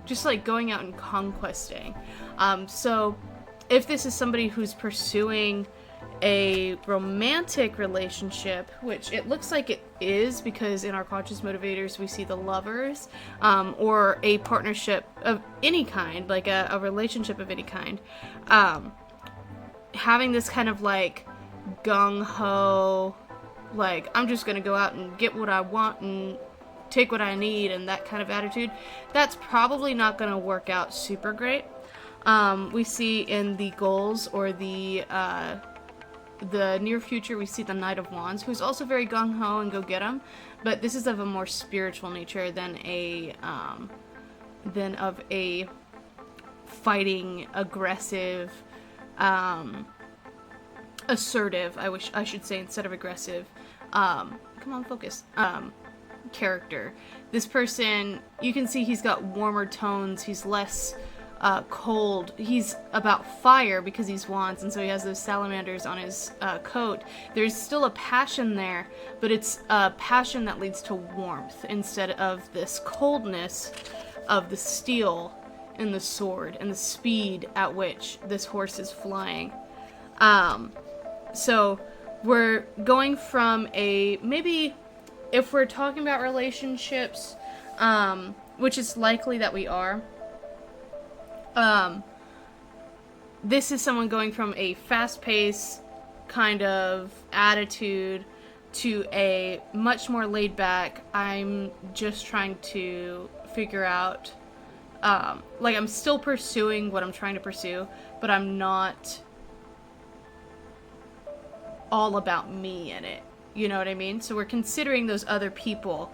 just like going out and conquesting. So if this is somebody who's pursuing a romantic relationship, which it looks like it is because in our conscious motivators we see the lovers, or a partnership of any kind, like a relationship of any kind, having this kind of like gung-ho, like I'm just gonna go out and get what I want and take what I need, and that kind of attitude, that's probably not gonna work out super great. We see in the goals or the near future, we see the Knight of Wands, who's also very gung-ho and go get 'em, but this is of a more spiritual nature than of a fighting, aggressive, assertive, I should say, instead of aggressive, come on, focus, character. This person, you can see he's got warmer tones, he's less cold. He's about fire because he's wands, and so he has those salamanders on his coat. There's still a passion there, but it's a passion that leads to warmth instead of this coldness of the steel and the sword and the speed at which this horse is flying. So we're going from maybe if we're talking about relationships, which is likely that we are, this is someone going from a fast-paced kind of attitude to a much more laid-back, I'm just trying to figure out, like I'm still pursuing what I'm trying to pursue, but I'm not all about me in it. You know what I mean? So we're considering those other people,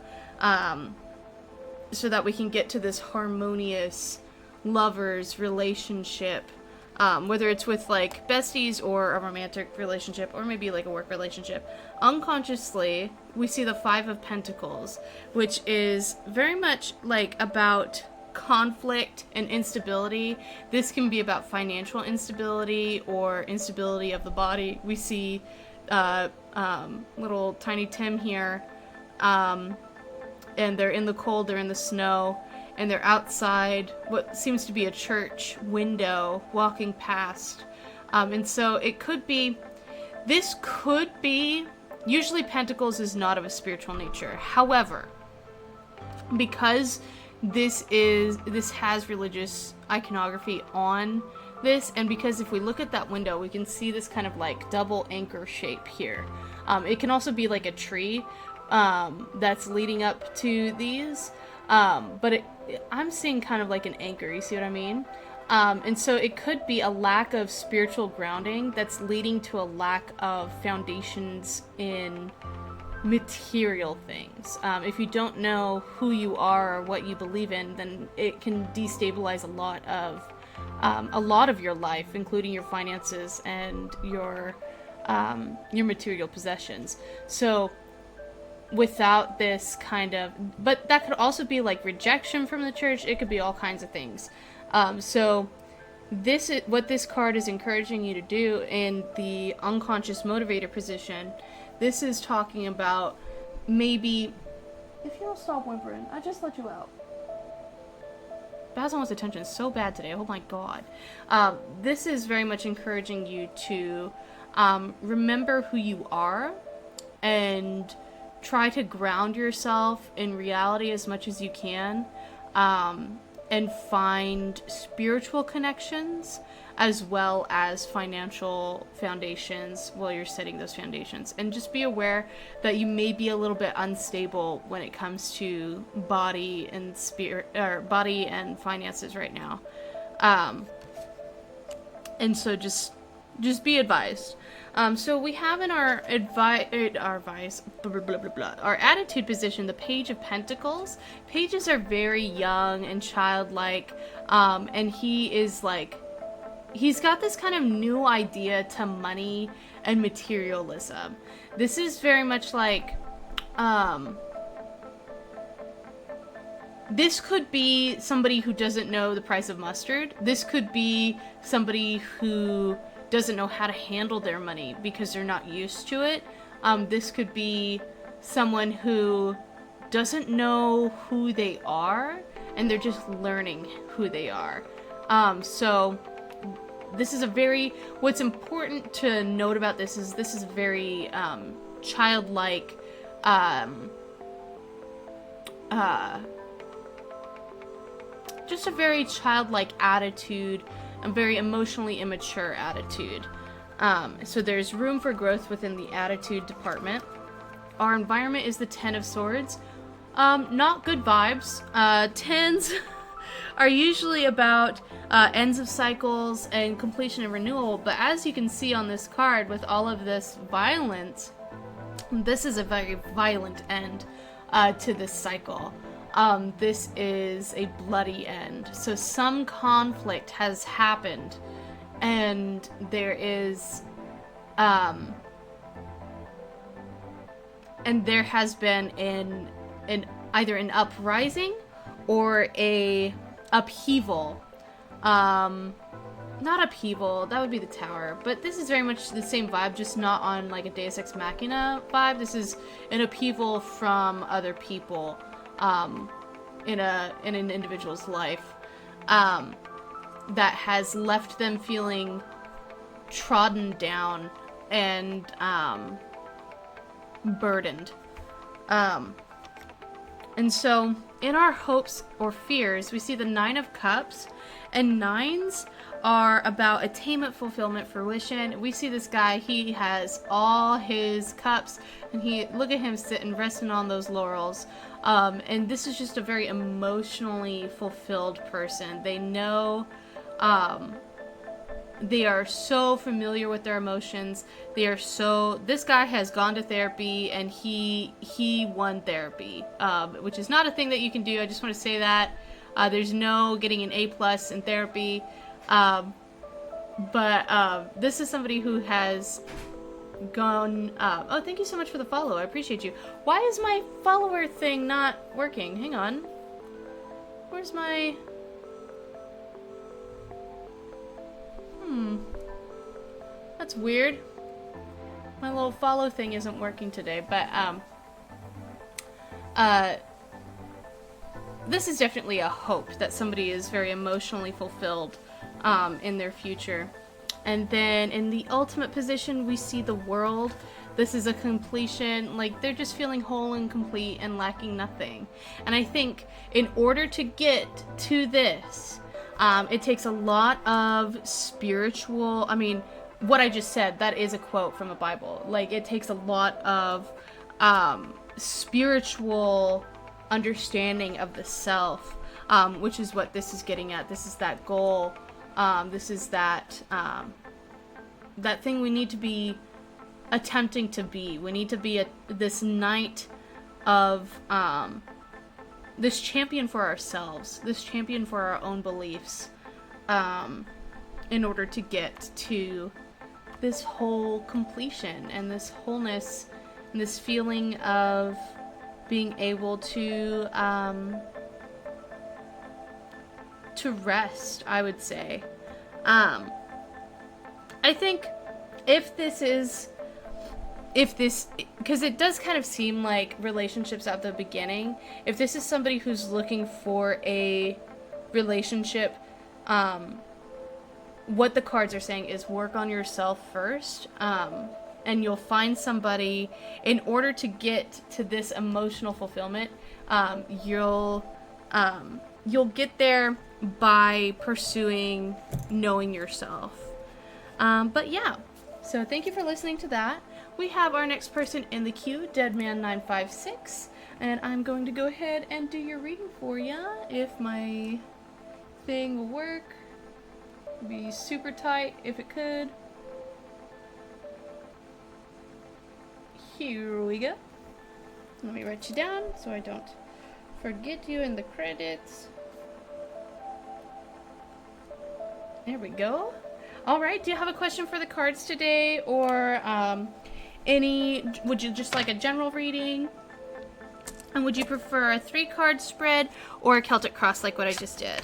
so that we can get to this harmonious lovers relationship, whether it's with like besties or a romantic relationship or maybe like a work relationship. Unconsciously, we see the Five of Pentacles, which is very much like about conflict and instability. This can be about financial instability or instability of the body. We see little tiny Tim here, and they're in the cold, they're in the snow, and they're outside what seems to be a church window walking past. And so it could be, this could be, usually Pentacles is not of a spiritual nature. However, because this has religious iconography on this, and because if we look at that window, we can see this kind of like double anchor shape here. It can also be like a tree that's leading up to these, but I'm seeing kind of like an anchor, you see what I mean? And so it could be a lack of spiritual grounding that's leading to a lack of foundations in material things. If you don't know who you are or what you believe in, then it can destabilize a lot of your life, including your finances and your material possessions. So without this kind of, but that could also be like rejection from the church. It could be all kinds of things. So this is what this card is encouraging you to do in the unconscious motivator position. This is talking about maybe, if you don't stop whimpering, I just let you out. Basil wants attention so bad today. Oh my god. This is very much encouraging you to remember who you are and try to ground yourself in reality as much as you can, and find spiritual connections as well as financial foundations while you're setting those foundations. And just be aware that you may be a little bit unstable when it comes to body and spirit, or body and finances right now. And so just be advised. So we have in our our attitude position, the Page of Pentacles. Pages are very young and childlike, and he is like, he's got this kind of new idea to money and materialism. This is very much like, this could be somebody who doesn't know the price of mustard. This could be somebody who doesn't know how to handle their money because they're not used to it. This could be someone who doesn't know who they are and they're just learning who they are. So this is a very, what's important to note about this is very childlike, just a very childlike attitude, a very emotionally immature attitude. So there's room for growth within the attitude department. Our environment is the Ten of Swords. Not good vibes. Tens are usually about ends of cycles and completion and renewal, but as you can see on this card with all of this violence, this is a very violent end to this cycle. This is a bloody end. So some conflict has happened, and there is and there has been either an uprising or a upheaval. Not upheaval, that would be the Tower, but this is very much the same vibe, just not on like a Deus Ex Machina vibe. This is an upheaval from other people in an individual's life that has left them feeling trodden down and burdened. And so in our hopes or fears, we see the Nine of Cups, and nines are about attainment, fulfillment, fruition. We see this guy, he has all his cups, and look at him sitting, resting on those laurels. And this is just a very emotionally fulfilled person. They know, they are so familiar with their emotions. This guy has gone to therapy, and he won therapy, which is not a thing that you can do. I just want to say that. There's no getting an A+ in therapy. But this is somebody who has gone, oh, thank you so much for the follow. I appreciate you. Why is my follower thing not working? Hang on. Where's my... That's weird. My little follow thing isn't working today, but this is definitely a hope that somebody is very emotionally fulfilled in their future. And then in the ultimate position, we see the World. This is a completion, like they're just feeling whole and complete and lacking nothing. And I think in order to get to this, it takes a lot of spiritual, what I just said, that is a quote from the Bible. Like, it takes a lot of spiritual understanding of the self, which is what this is getting at. This is that goal. This is that that thing we need to be attempting to be. We need to be this knight of this champion for ourselves, this champion for our own beliefs, in order to get to this whole completion and this wholeness and this feeling of being able to rest, I would say. I think because it does kind of seem like relationships at the beginning, if this is somebody who's looking for a relationship, what the cards are saying is work on yourself first, and you'll find somebody. In order to get to this emotional fulfillment, you'll get there by pursuing knowing yourself. But yeah, so thank you for listening to that. We have our next person in the queue, Deadman956, and I'm going to go ahead and do your reading for you. If my thing will work, it'd be super tight if it could. Here we go. Let me write you down so I don't forget you in the credits. There we go. Alright, do you have a question for the cards today, or would you just like a general reading? And would you prefer a 3-card spread or a Celtic cross like what I just did?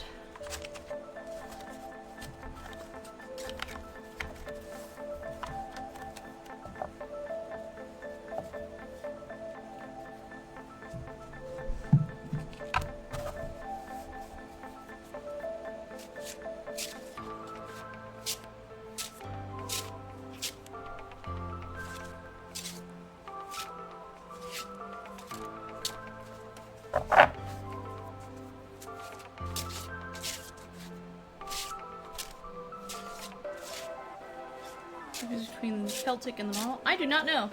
Celtic and the normal? I do not know.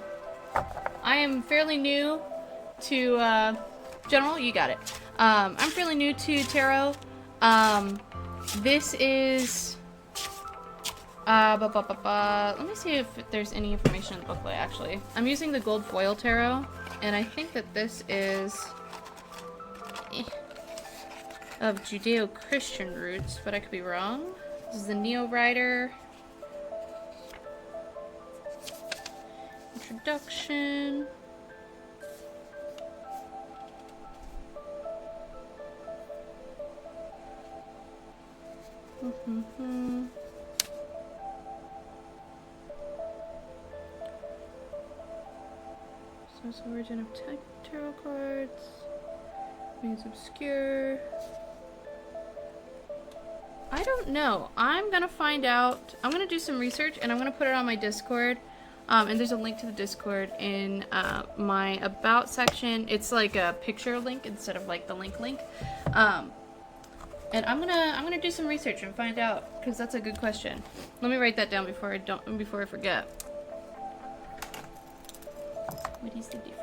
I am fairly new to, General, you got it. I'm fairly new to tarot. This is, let me see if there's any information in the booklet, actually. I'm using the gold foil tarot, and I think that this is of Judeo-Christian roots, but I could be wrong. This is the Neo Rider. Introduction. Source origin of tarot cards. Means obscure. I don't know. I'm gonna find out. I'm gonna do some research and I'm gonna put it on my Discord. And there's a link to the Discord in my about section. It's like a picture link instead of like the link. And I'm gonna do some research and find out, because that's a good question. Let me write that down before I forget. What is the difference?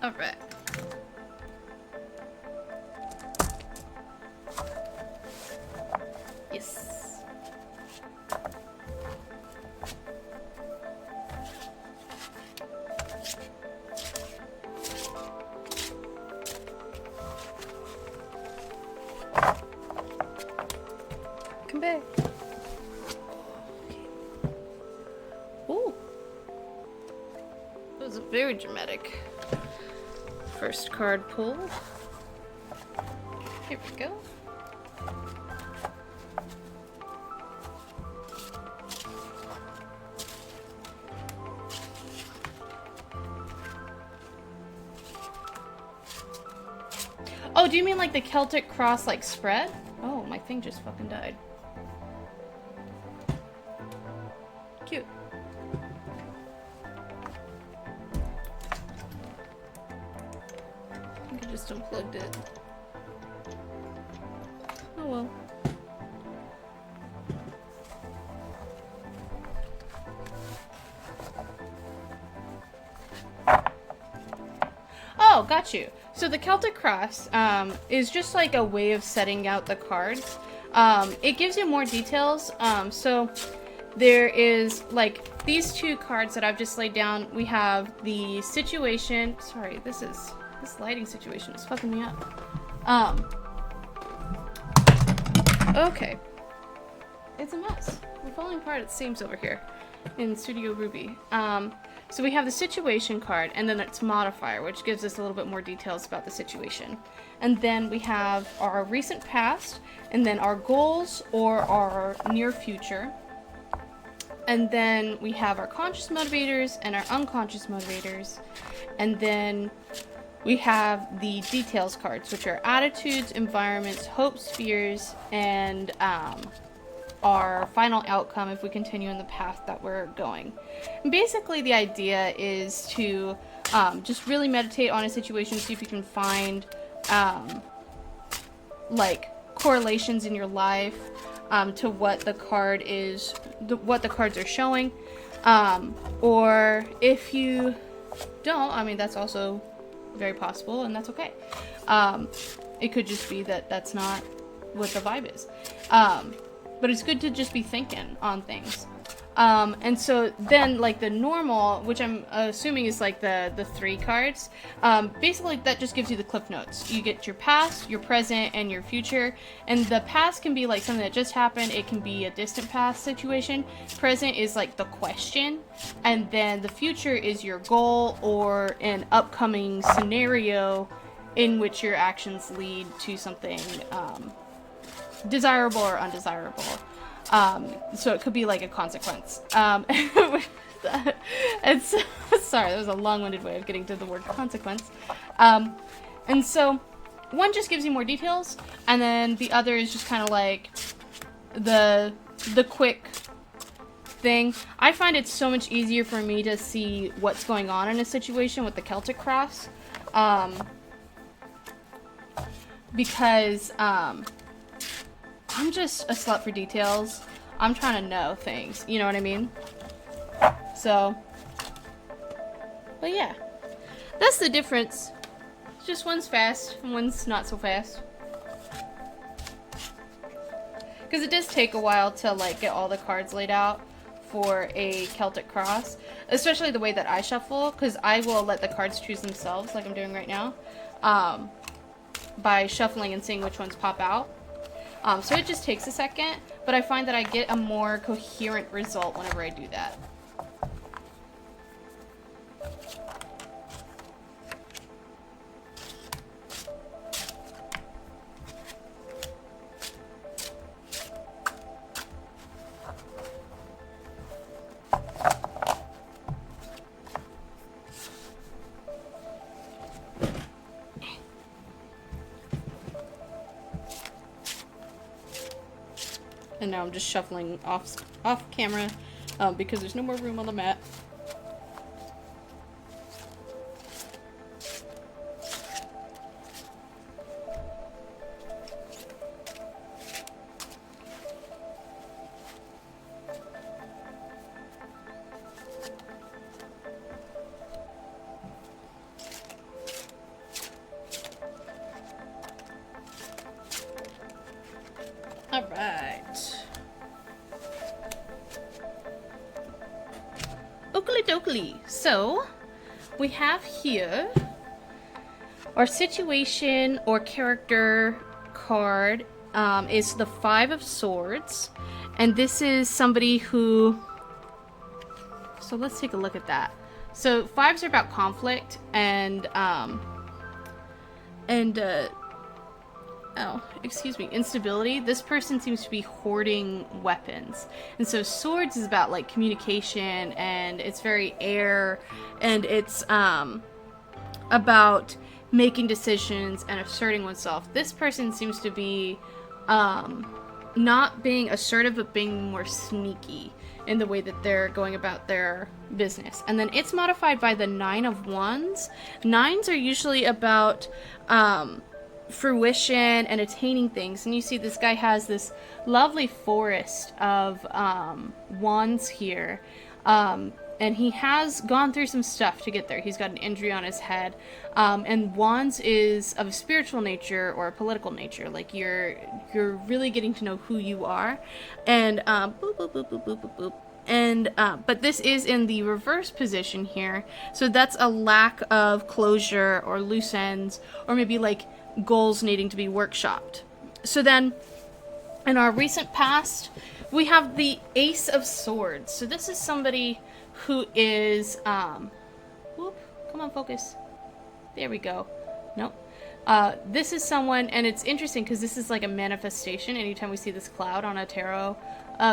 Alright. Yes. Come back. Ooh. That was a very dramatic first card pull. Here we go. Oh, do you mean like the Celtic cross like spread? Oh, my thing just fucking died. Cute. I think I just unplugged it. Oh well. Oh, got you. So the Celtic cross is just like a way of setting out the cards. It gives you more details. So there is like these two cards that I've just laid down. We have the situation. Sorry, this lighting situation is fucking me up. Okay. It's a mess. We're falling apart, it seems, over here in Studio Ruby. So we have the situation card, and then its modifier, which gives us a little bit more details about the situation. And then we have our recent past, and then our goals or our near future. And then we have our conscious motivators and our unconscious motivators. And then we have the details cards, which are attitudes, environments, hopes, fears, and our final outcome if we continue in the path that we're going. And basically the idea is to just really meditate on a situation, see if you can find like correlations in your life to what the card is, what the cards are showing. Or if you don't, I mean, that's also very possible, and that's okay. It could just be that that's not what the vibe is. But it's good to just be thinking on things. And so then like the normal, which I'm assuming is like the 3 cards, basically that just gives you the cliff notes. You get your past, your present, and your future. And the past can be like something that just happened. It can be a distant past situation. Present is like the question. And then the future is your goal or an upcoming scenario in which your actions lead to something desirable or undesirable. So it could be like a consequence. And so, sorry, that was a long-winded way of getting to the word consequence. And so, one just gives you more details, and then the other is just kind of like the quick thing. I find it so much easier for me to see what's going on in a situation with the Celtic Cross, because I'm just a slut for details. I'm trying to know things, you know what I mean? So, but yeah, that's the difference. Just one's fast and one's not so fast. Because it does take a while to like get all the cards laid out for a Celtic Cross, especially the way that I shuffle, because I will let the cards choose themselves, like I'm doing right now, by shuffling and seeing which ones pop out. So it just takes a second, but I find that I get a more coherent result whenever I do that. And now I'm just shuffling off camera because there's no more room on the mat. All right. Oakley dokley. So, we have here our situation or character card is the Five of Swords. And this is somebody who... So let's take a look at that. So, fives are about conflict and instability. This person seems to be hoarding weapons. And so swords is about like communication, and it's very air, and it's about making decisions and asserting oneself. This person seems to be not being assertive, but being more sneaky in the way that they're going about their business. And then it's modified by the Nine of Wands. Nines are usually about fruition and attaining things, and you see this guy has this lovely forest of wands here, and he has gone through some stuff to get there. He's got an injury on his head, and wands is of a spiritual nature or a political nature, like you're really getting to know who you are, and boop, boop, boop, boop, boop, boop, boop. And but this is in the reverse position here, so that's a lack of closure or loose ends, or maybe like goals needing to be workshopped. So then in our recent past we have the Ace of Swords. So this is somebody who is whoop, come on, focus, there we go. Nope. This is someone, and it's interesting because this is like a manifestation. Anytime we see this cloud on a tarot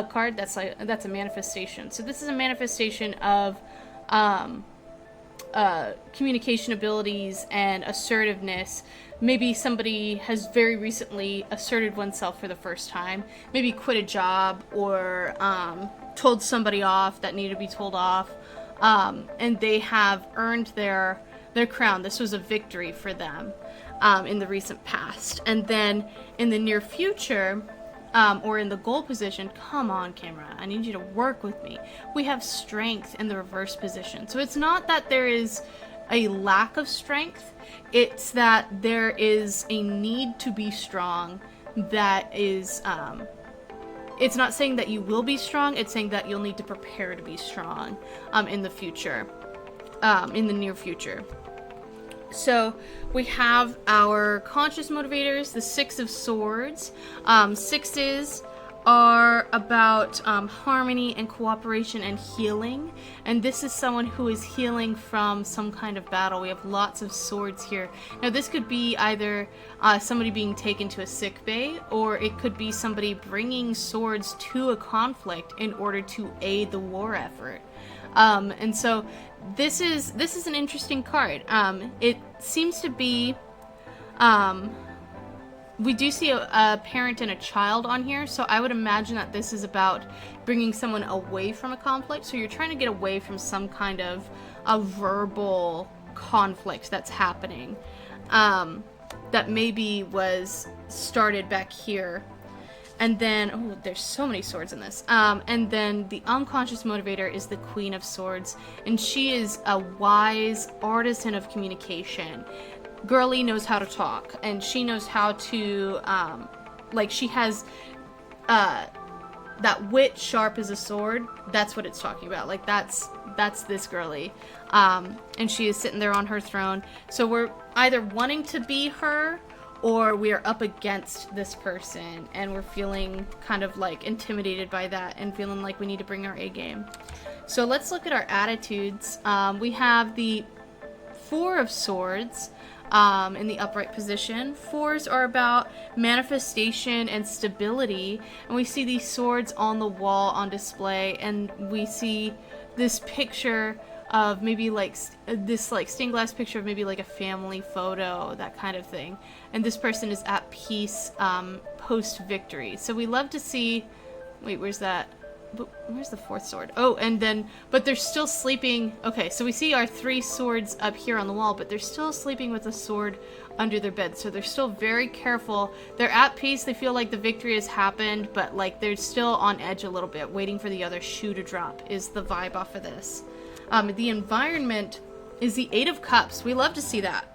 card, that's a manifestation. So this is a manifestation of communication abilities and assertiveness. Maybe somebody has very recently asserted oneself for the first time, maybe quit a job, or told somebody off that needed to be told off, and they have earned their crown. This was a victory for them in the recent past. And then in the near future, or in the goal position, come on camera, I need you to work with me, we have strength in the reverse position. So it's not that there is a lack of strength, it's that there is a need to be strong. That is it's not saying that you will be strong, it's saying that you'll need to prepare to be strong in the future, in the near future. So we have our conscious motivators, the Six of Swords. Sixes are about harmony and cooperation and healing. And this is someone who is healing from some kind of battle. We have lots of swords here. Now this could be either somebody being taken to a sick bay, or it could be somebody bringing swords to a conflict in order to aid the war effort. And so this is an interesting card. It seems to be, we do see a parent and a child on here, so I would imagine that this is about bringing someone away from a conflict. So you're trying to get away from some kind of a verbal conflict that's happening, that maybe was started back here. And then, oh, there's so many swords in this. And then the unconscious motivator is the Queen of Swords, and she is a wise artisan of communication. Girly knows how to talk, and she knows how to, like, she has, that wit sharp as a sword. That's what it's talking about. Like, that's this girly. And she is sitting there on her throne. So we're either wanting to be her, or we are up against this person, and we're feeling kind of like intimidated by that and feeling like we need to bring our A game. So let's look at our attitudes. We have the Four of Swords in the upright position. Fours are about manifestation and stability, and we see these swords on the wall on display, and we see this picture of maybe like this like stained glass picture of maybe like a family photo, that kind of thing. And this person is at peace post victory. So we love to see, wait, where's that? Where's the fourth sword? Oh, and then, but they're still sleeping. Okay, so we see our three swords up here on the wall, but they're still sleeping with a sword under their bed. So they're still very careful. They're at peace. They feel like the victory has happened, but like they're still on edge a little bit, waiting for the other shoe to drop is the vibe off of this. The environment is the Eight of Cups. We love to see that.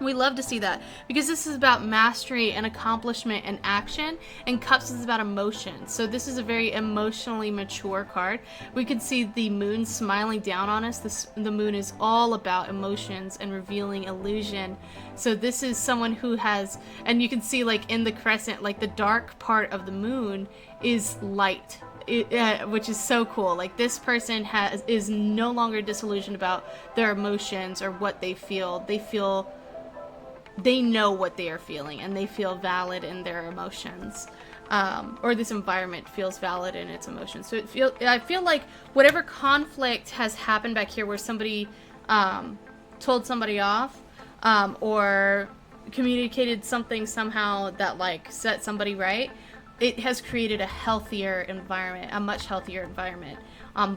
We love to see that because this is about mastery and accomplishment and action, and Cups is about emotion. So this is a very emotionally mature card. We can see the moon smiling down on us. The moon is all about emotions and revealing illusion. So this is someone who has, and you can see like in the crescent, like the dark part of the moon is light. Which is so cool. Like this person is no longer disillusioned about their emotions or what they feel. They know what they are feeling, and they feel valid in their emotions. Or this environment feels valid in its emotions. So I feel like whatever conflict has happened back here, where somebody told somebody off, or communicated something somehow that like set somebody right, it has created a healthier environment, a much healthier environment,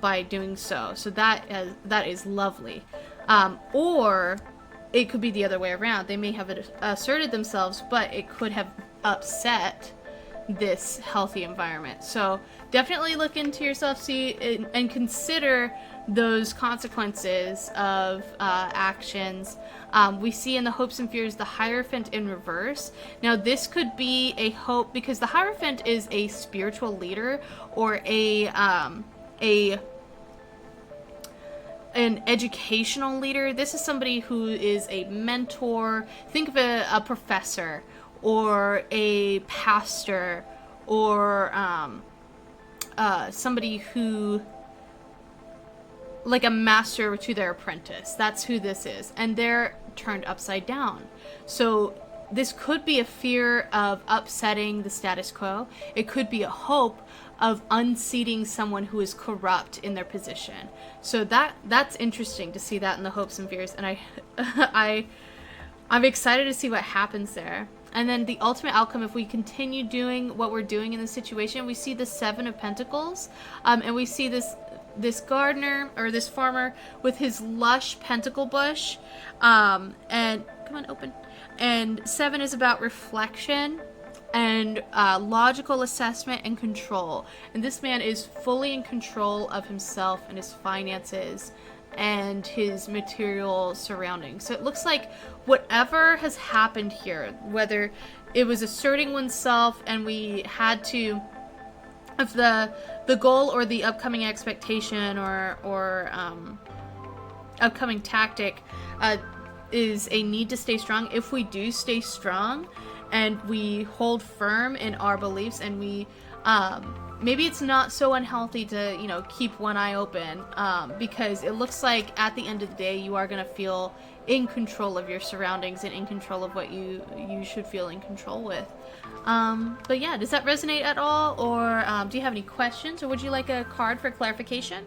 by doing so. So that is lovely. Or it could be the other way around. They may have asserted themselves, but it could have upset this healthy environment. So definitely look into yourself, see and consider those consequences of actions. We see in the hopes and fears the Hierophant in reverse. Now this could be a hope, because the Hierophant is a spiritual leader or an educational leader. This is somebody who is a mentor. Think of a professor or a pastor or somebody who, like a master to their apprentice. That's who this is. And they're turned upside down. So this could be a fear of upsetting the status quo. It could be a hope of unseating someone who is corrupt in their position. So that's interesting to see that in the hopes and fears. And I'm excited to see what happens there. And then the ultimate outcome, if we continue doing what we're doing in this situation, we see the Seven of Pentacles, and we see this gardener or this farmer with his lush pentacle bush, and come on, open. And seven is about reflection and logical assessment and control. And this man is fully in control of himself and his finances and his material surroundings. So it looks like whatever has happened here, whether it was asserting oneself and we had to, if the goal or the upcoming expectation or upcoming tactic is a need to stay strong, if we do stay strong and we hold firm in our beliefs, and we maybe it's not so unhealthy to keep one eye open, because it looks like at the end of the day you are going to feel in control of your surroundings and in control of what you should feel in control with. But yeah, does that resonate at all, or do you have any questions, or would you like a card for clarification?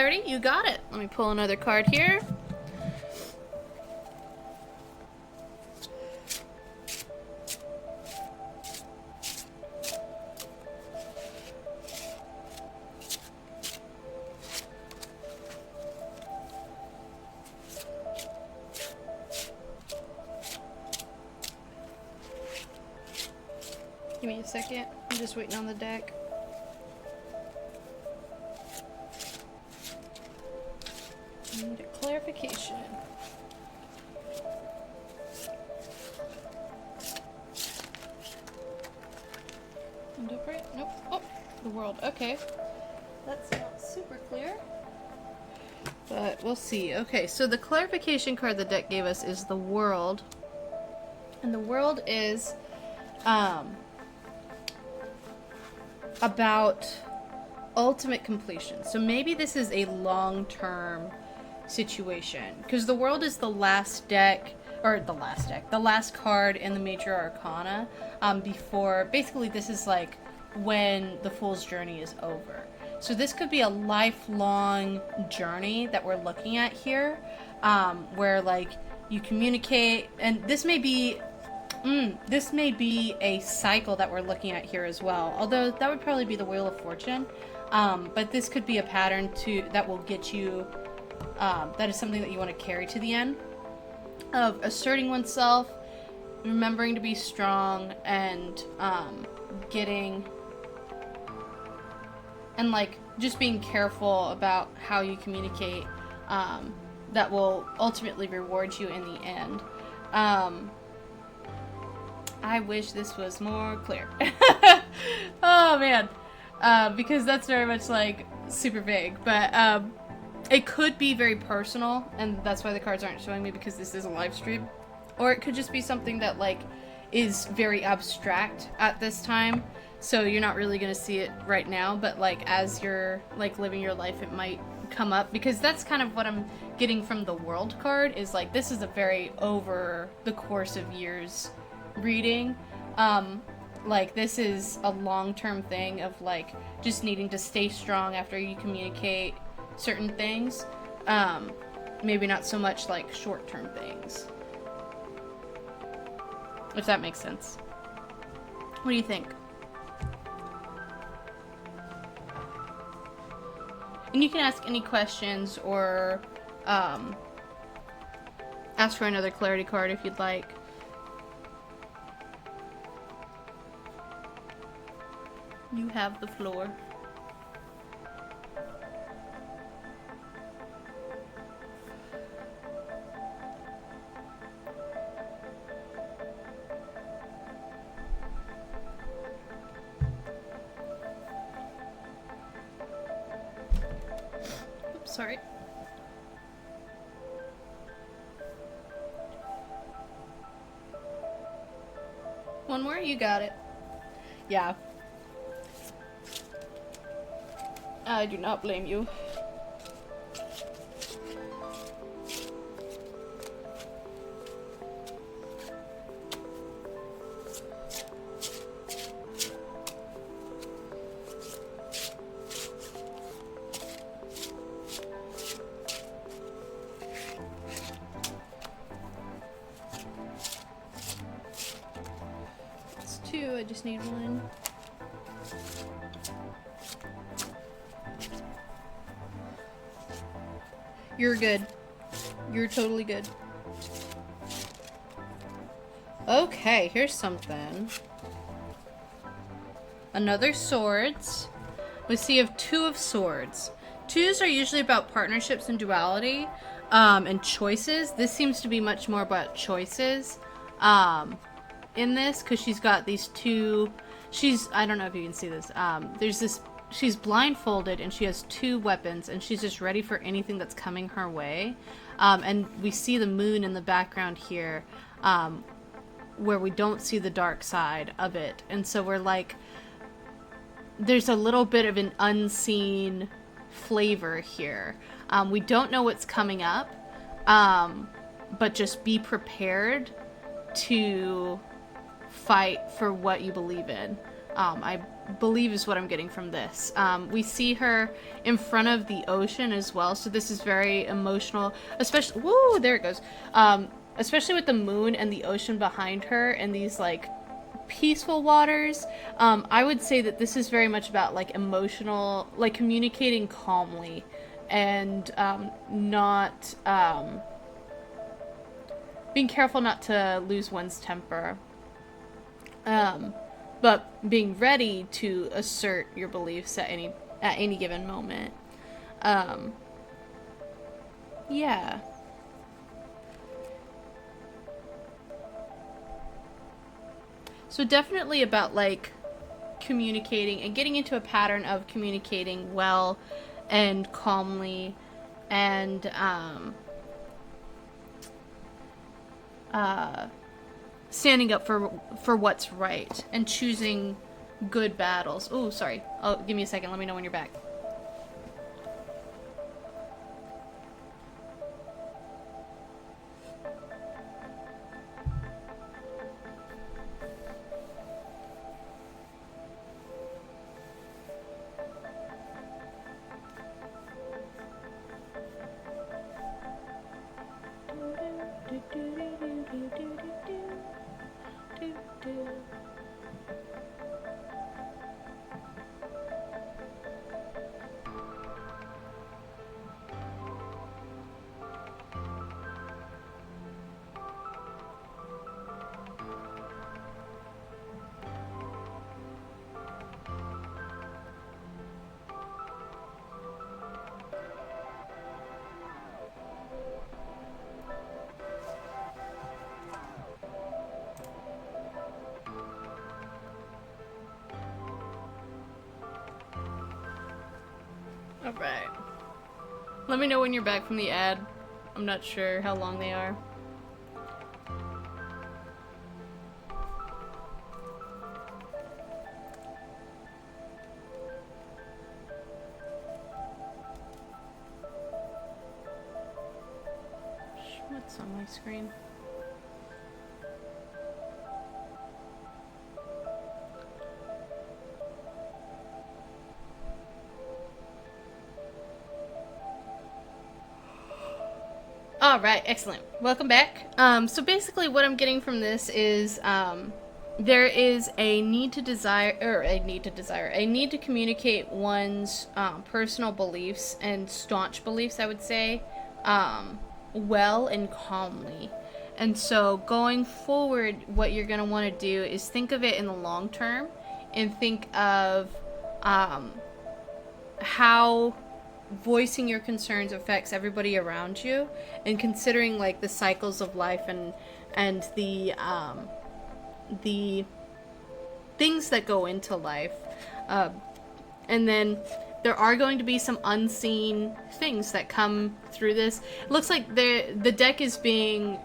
clarity. You got it. Let me pull another card here. Give me a second. I'm just waiting on the deck. I need a clarification. End up right? Nope. Oh, the world. Okay. That's not super clear. But we'll see. Okay, so the clarification card the deck gave us is the world. And the world is about ultimate completion. So maybe this is a long-term situation, because the world is the last deck, or the last card in the major arcana, before, basically this is like when the fool's journey is over. So this could be a lifelong journey that we're looking at here, where like you communicate, and this may be a cycle that we're looking at here as well, although that would probably be the Wheel of Fortune. But this could be a pattern that will get you, that is something that you want to carry to the end, of asserting oneself, remembering to be strong, and getting, and like just being careful about how you communicate, that will ultimately reward you in the end. I wish this was more clear. Oh man. Because that's very much like super vague, but it could be very personal, and that's why the cards aren't showing me, because this is a live stream. Or it could just be something that like is very abstract at this time, so you're not really gonna see it right now, but like as you're like living your life, it might come up, because that's kind of what I'm getting from the world card, is like this is a very over the course of years reading. Like this is a long-term thing of like just needing to stay strong after you communicate certain things. Maybe not so much like short-term things, if that makes sense. What do you think? And you can ask any questions, or ask for another clarity card if you'd like. You have the floor. Oops, sorry. One more? You got it. Yeah. I do not blame you. It's two, I just need one. You're good. You're totally good. Okay, here's something. Another swords. We see of two of swords. Twos are usually about partnerships and duality, and choices. This seems to be much more about choices, in this, because she's got these two, I don't know if you can see this, there's this, she's blindfolded and she has two weapons, and she's just ready for anything that's coming her way. And we see the moon in the background here, where we don't see the dark side of it. And so we're like, there's a little bit of an unseen flavor here. We don't know what's coming up, but just be prepared to fight for what you believe in. I believe is what I'm getting from this. We see her in front of the ocean as well, so this is very emotional, especially, woo, there it goes. Especially with the moon and the ocean behind her and these like peaceful waters. I would say that this is very much about like emotional, like communicating calmly and not being careful not to lose one's temper. But being ready to assert your beliefs at any given moment. Yeah. So definitely about like communicating and getting into a pattern of communicating well and calmly and standing up for what's right and choosing good battles. Oh, sorry. Oh, give me a second. Let me know when you're back. Alright. Let me know when you're back from the ad. I'm not sure how long they are. What's on my screen? Alright, excellent. Welcome back. So basically what I'm getting from this is there is a need to communicate one's personal beliefs and staunch beliefs, I would say, well and calmly. And so going forward, what you're going to want to do is think of it in the long term and think of how voicing your concerns affects everybody around you, and considering like the cycles of life and the things that go into life, and then there are going to be some unseen things that come through this. It looks like the deck is being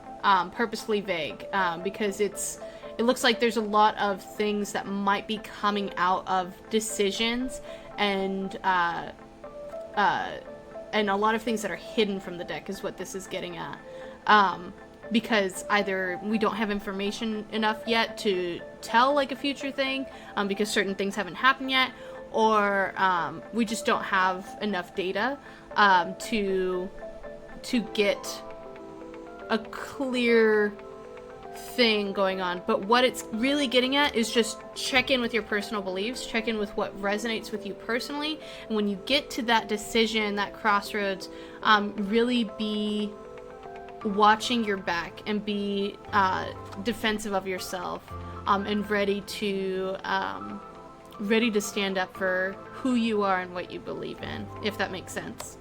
purposefully vague because it looks like there's a lot of things that might be coming out of decisions and a lot of things that are hidden from the deck is what this is getting at. Because either we don't have information enough yet to tell like a future thing, because certain things haven't happened yet, or we just don't have enough data to get a clear thing going on. But what it's really getting at is just check in with your personal beliefs, check in with what resonates with you personally, and when you get to that decision, that crossroads, really be watching your back and be defensive of yourself, and ready to stand up for who you are and what you believe in, if that makes sense.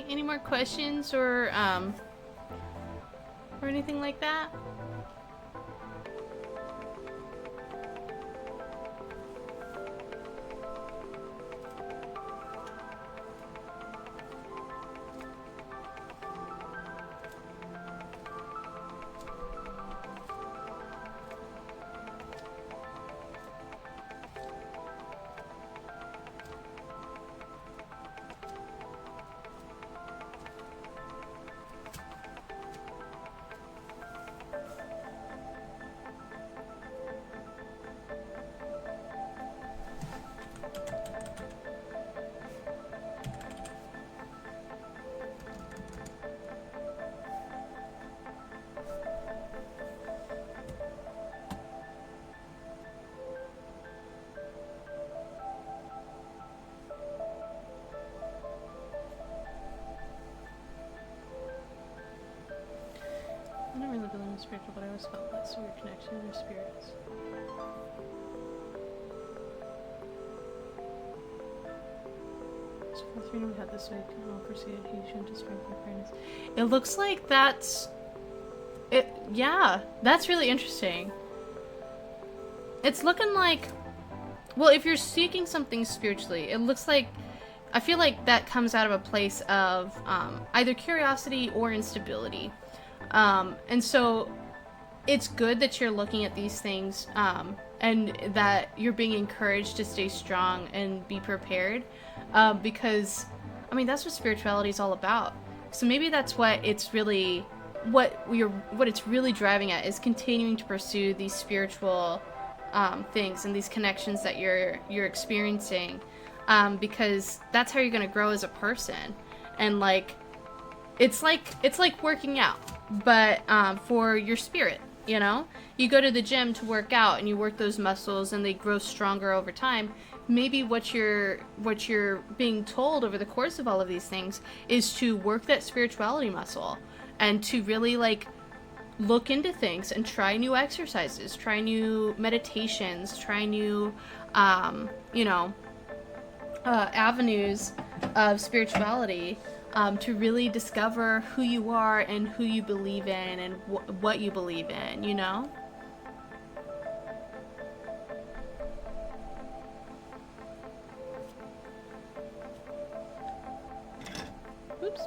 Any more questions or anything like that? building was spiritual, but I always felt that sort of connection in their spirits. So for the 3 we had this week, and I'll proceed adhesion to strength and fairness. It looks like that's... Yeah, that's really interesting. It's looking like... Well, if you're seeking something spiritually, it looks like... I feel like that comes out of a place of either curiosity or instability. And so it's good that you're looking at these things and that you're being encouraged to stay strong and be prepared. Because, I mean, that's what spirituality is all about. So maybe that's what it's really... What it's really driving at is continuing to pursue these spiritual things and these connections that you're experiencing. Because that's how you're gonna grow as a person, and like it's like working out, but for your spirit. You know, you go to the gym to work out, and you work those muscles, and they grow stronger over time. Maybe what you're being told over the course of all of these things is to work that spirituality muscle, and to really like look into things and try new exercises, try new meditations, try new avenues of spirituality, to really discover who you are and who you believe in and what you believe in, you know? Oops.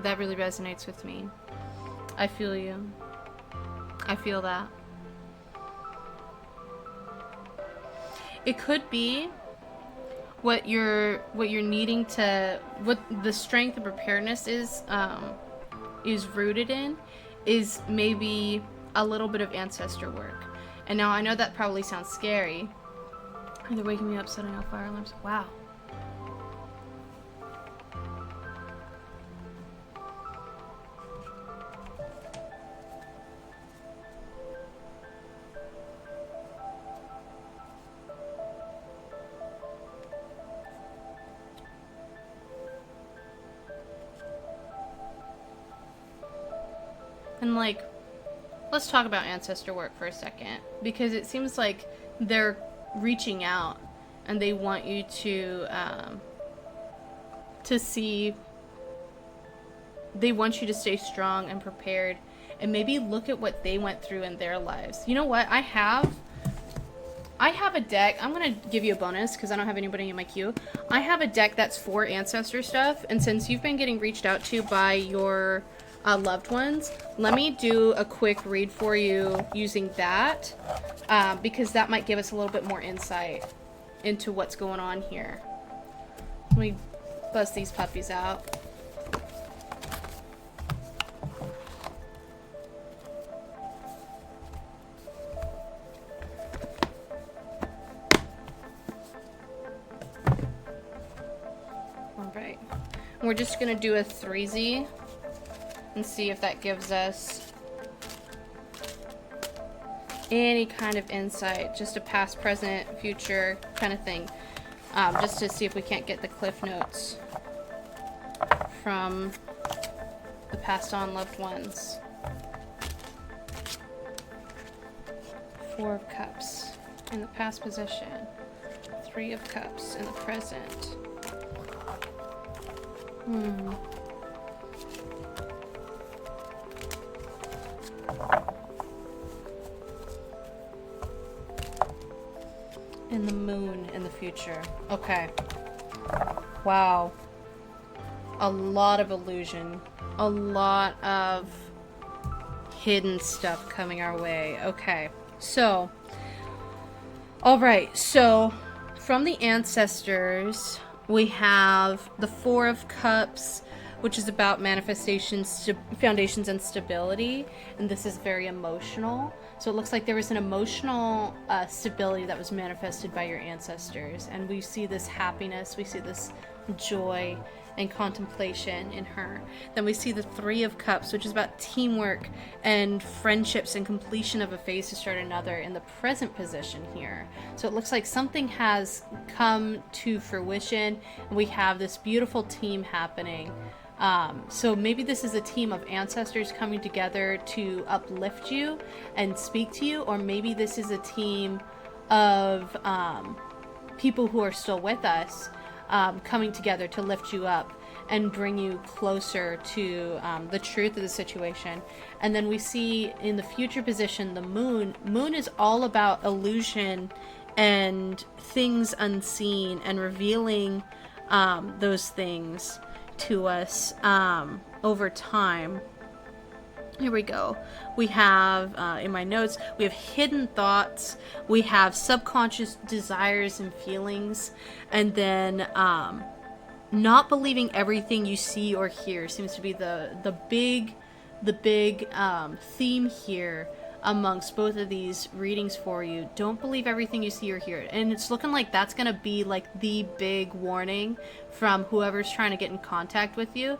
That really resonates with me. I feel you. I feel that. It could be what you're needing to, what the strength and preparedness is rooted in, is maybe a little bit of ancestor work. And now I know that probably sounds scary. They're waking me up, setting off fire alarms. Wow. And like, let's talk about ancestor work for a second, because it seems like they're reaching out and they want you to see, they want you to stay strong and prepared and maybe look at what they went through in their lives. You know what? I have a deck. I'm gonna give you a bonus because I don't have anybody in my queue. I have a deck that's for ancestor stuff, and since you've been getting reached out to by your loved ones, let me do a quick read for you using that, because that might give us a little bit more insight into what's going on here. Let me bust these puppies out. Alright. We're just gonna do a 3Z and see if that gives us any kind of insight, just a past, present, future kind of thing, just to see if we can't get the cliff notes from the passed on loved ones. Four of Cups in the past position. Three of Cups in the present. And the Moon in the future. Okay. Wow. A lot of illusion. A lot of hidden stuff coming our way. Okay. So, alright, so from the ancestors, we have the Four of Cups, which is about manifestations, foundations, and stability. And this is very emotional. So it looks like there was an emotional stability that was manifested by your ancestors. And we see this happiness, we see this joy and contemplation in her. Then we see the Three of Cups, which is about teamwork and friendships and completion of a phase to start another in the present position here. So it looks like something has come to fruition and we have this beautiful team happening. So maybe this is a team of ancestors coming together to uplift you and speak to you, or maybe this is a team of people who are still with us coming together to lift you up and bring you closer to the truth of the situation. And then we see in the future position the Moon. Moon is all about illusion and things unseen and revealing those things to us over time. Here we go. We have, in my notes, we have hidden thoughts, we have subconscious desires and feelings, and then not believing everything you see or hear seems to be the big theme here amongst both of these readings for you. Don't believe everything you see or hear. And it's looking like that's going to be like the big warning from whoever's trying to get in contact with you.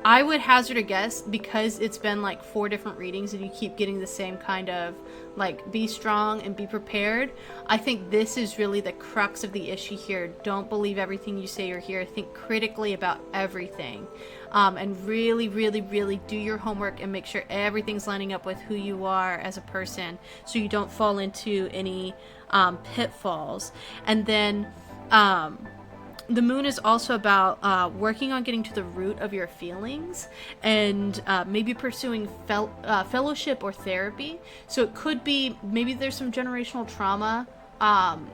I would hazard a guess, because it's been like 4 different readings and you keep getting the same kind of like, be strong and be prepared. I think this is really the crux of the issue here. Don't believe everything you say or hear. Think critically about everything. And really, really, really do your homework and make sure everything's lining up with who you are as a person, so you don't fall into any pitfalls. And then the Moon is also about working on getting to the root of your feelings and maybe pursuing fellowship or therapy. So it could be, maybe there's some generational trauma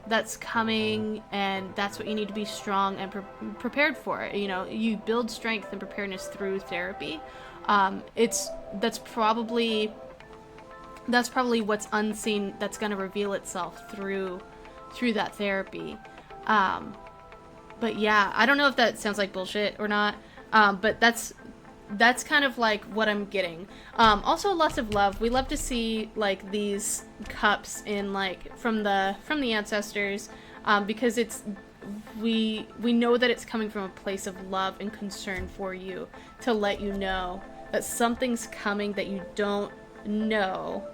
that's coming, and that's what you need to be strong and prepared for. You know, you build strength and preparedness through therapy. That's probably what's unseen that's going to reveal itself through that therapy. But yeah, I don't know if that sounds like bullshit or not, but that's kind of like what I'm getting. Also lots of love. We love to see like these cups in like from the ancestors, because we know that it's coming from a place of love and concern for you, to let you know that something's coming that you don't know.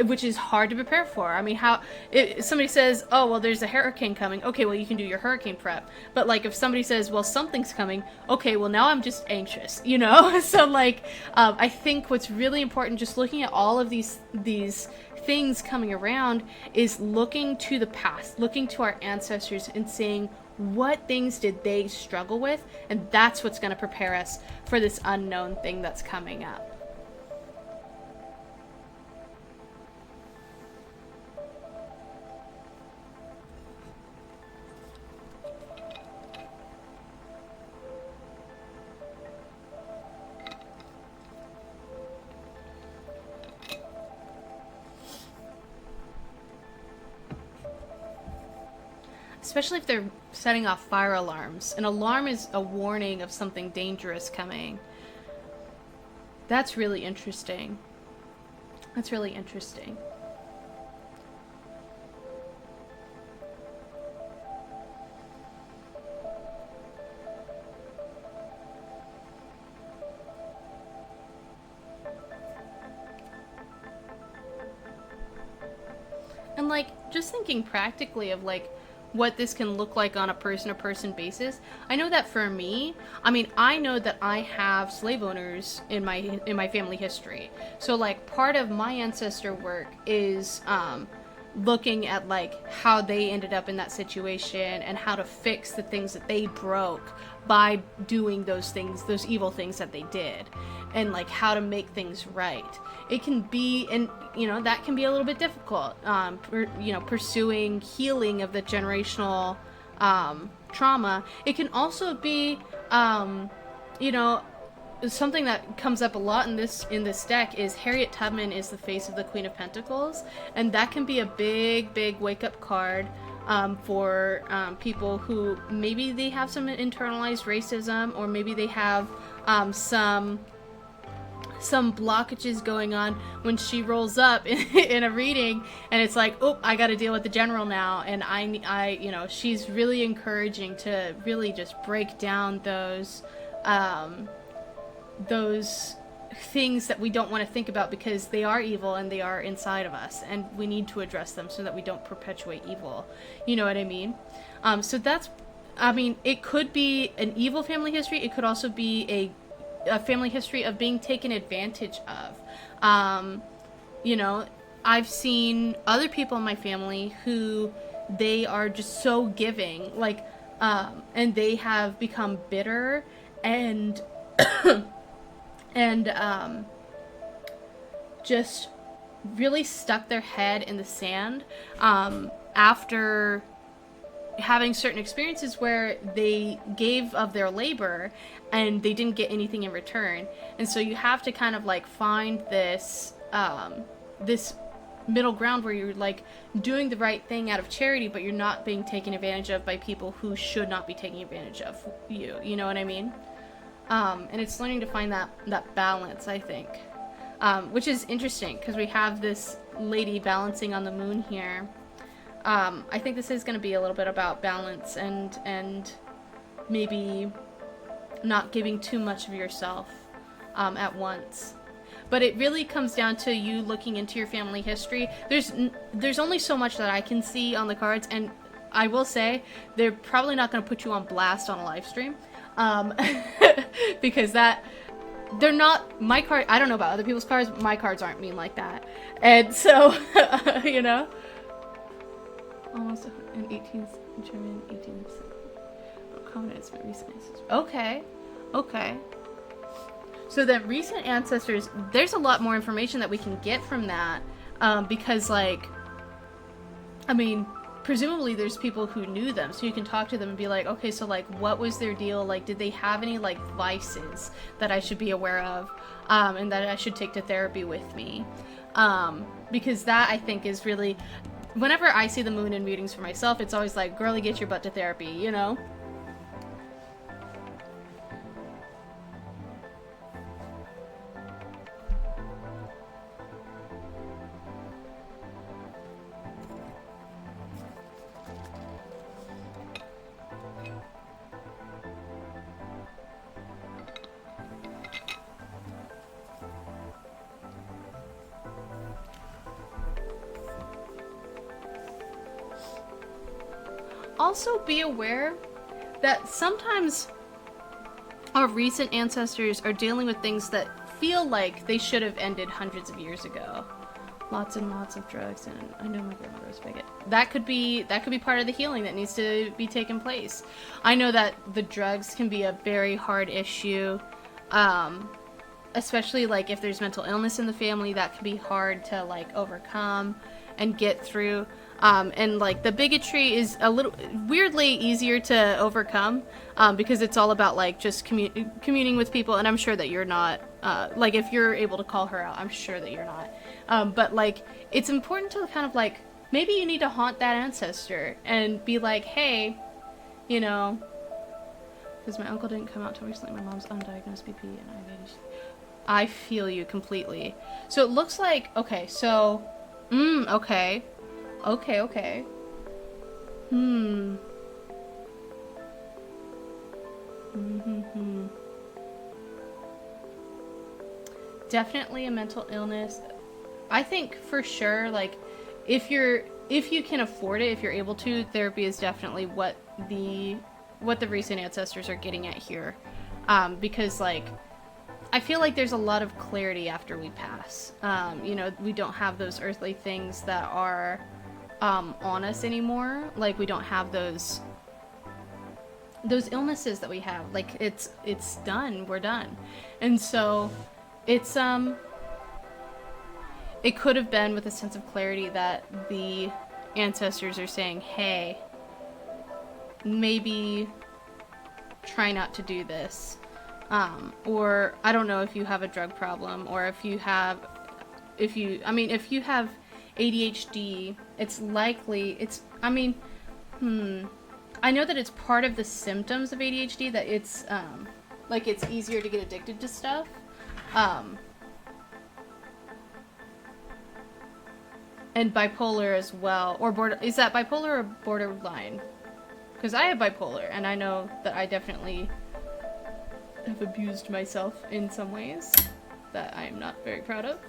Which is hard to prepare for. I mean, if somebody says, oh, well, there's a hurricane coming. Okay, well, you can do your hurricane prep. But, like, if somebody says, well, something's coming. Okay, well, now I'm just anxious, you know? So, like, I think what's really important, just looking at all of these things coming around, is looking to the past, looking to our ancestors and saying, what things did they struggle with? And that's what's going to prepare us for this unknown thing that's coming up. Especially if they're setting off fire alarms. An alarm is a warning of something dangerous coming. That's really interesting. That's really interesting. and like just thinking practically of like what this can look like on a person-to-person basis. I know that for me, I mean, I know that I have slave owners in my family history. So like part of my ancestor work is looking at like how they ended up in that situation and how to fix the things that they broke by doing those things, those evil things that they did, and like how to make things right. It can be, and you know, that can be a little bit difficult, pursuing healing of the generational trauma. It can also be, something that comes up a lot in this deck is Harriet Tubman is the face of the Queen of Pentacles, and that can be a big wake up card for people who maybe they have some internalized racism, or maybe they have some blockages going on when she rolls up in a reading, and it's like, oh, I got to deal with the general now, and she's really encouraging to really just break down those things that we don't want to think about, because they are evil and they are inside of us, and we need to address them so that we don't perpetuate evil. You know what I mean? So that's, I mean, it could be an evil family history. It could also be a family history of being taken advantage of. I've seen other people in my family who they are just so giving, like, and they have become bitter and just really stuck their head in the sand after having certain experiences where they gave of their labor and they didn't get anything in return. And so you have to kind of like find this this middle ground where you're like doing the right thing out of charity, but you're not being taken advantage of by people who should not be taking advantage of you. You know what I mean? And it's learning to find that balance, I think, which is interesting because we have this lady balancing on the moon here. I think this is going to be a little bit about balance and maybe not giving too much of yourself at once. But it really comes down to you looking into your family history. There's only so much that I can see on the cards, and I will say they're probably not going to put you on blast on a live stream, because they're not my card. I don't know about other people's cards. My cards aren't mean like that, and so almost an 18th German, 18th covenants, but recent ancestors. Okay. So then recent ancestors, there's a lot more information that we can get from that, because like, I mean, presumably there's people who knew them, so you can talk to them and be like, okay, so like, what was their deal? Like, did they have any like vices that I should be aware of, and that I should take to therapy with me? Because that, I think, is really, whenever I see the moon in readings for myself, it's always like, girlie, get your butt to therapy, you know? Also be aware that sometimes our recent ancestors are dealing with things that feel like they should have ended hundreds of years ago. Lots and lots of drugs, and I know my grandmother was bigot. That could be part of the healing that needs to be taken place. I know that the drugs can be a very hard issue, especially like if there's mental illness in the family. That can be hard to like overcome and get through. And like the bigotry is a little weirdly easier to overcome, because it's all about like just communing with people, and I'm sure that you're not, like if you're able to call her out, I'm sure that you're not, but like it's important to kind of like, maybe you need to haunt that ancestor and be like, hey, you know, because my uncle didn't come out till recently, my mom's undiagnosed BP and I have ADHD. I feel you completely. So it looks like, okay, so okay. Definitely a mental illness. I think for sure, like, if you're if you can afford it, if you're able to, therapy is definitely what the recent ancestors are getting at here. Because like, I feel like there's a lot of clarity after we pass. You know, we don't have those earthly things that are on us anymore. Like, we don't have those illnesses that we have. Like, it's done. We're done. And so it's it could have been with a sense of clarity that the ancestors are saying, hey, maybe try not to do this. Or I don't know if you have a drug problem, or if you have ADHD, it's likely, I know that it's part of the symptoms of ADHD that it's, like, it's easier to get addicted to stuff. And bipolar as well, or is that bipolar or borderline? Because I have bipolar, and I know that I definitely have abused myself in some ways that I am not very proud of.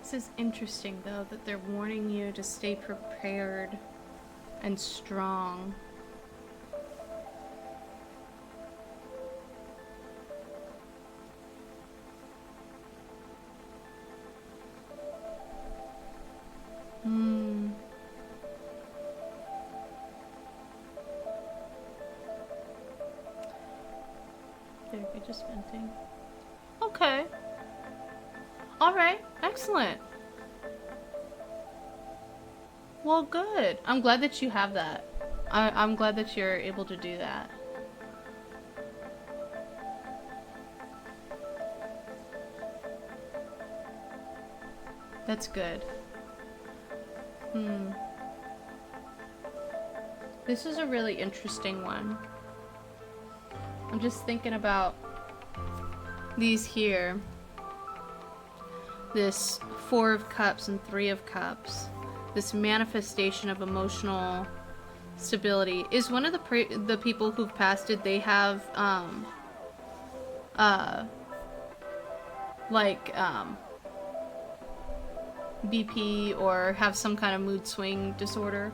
This is interesting, though, that they're warning you to stay prepared and strong. Therapy just venting. Okay. Alright, excellent. Well, good. I'm glad that you have that. I'm glad that you're able to do that. That's good. This is a really interesting one. I'm just thinking about these here. This 4 of Cups and 3 of Cups. This manifestation of emotional stability. Is one of the people who've passed, did they have BP or have some kind of mood swing disorder?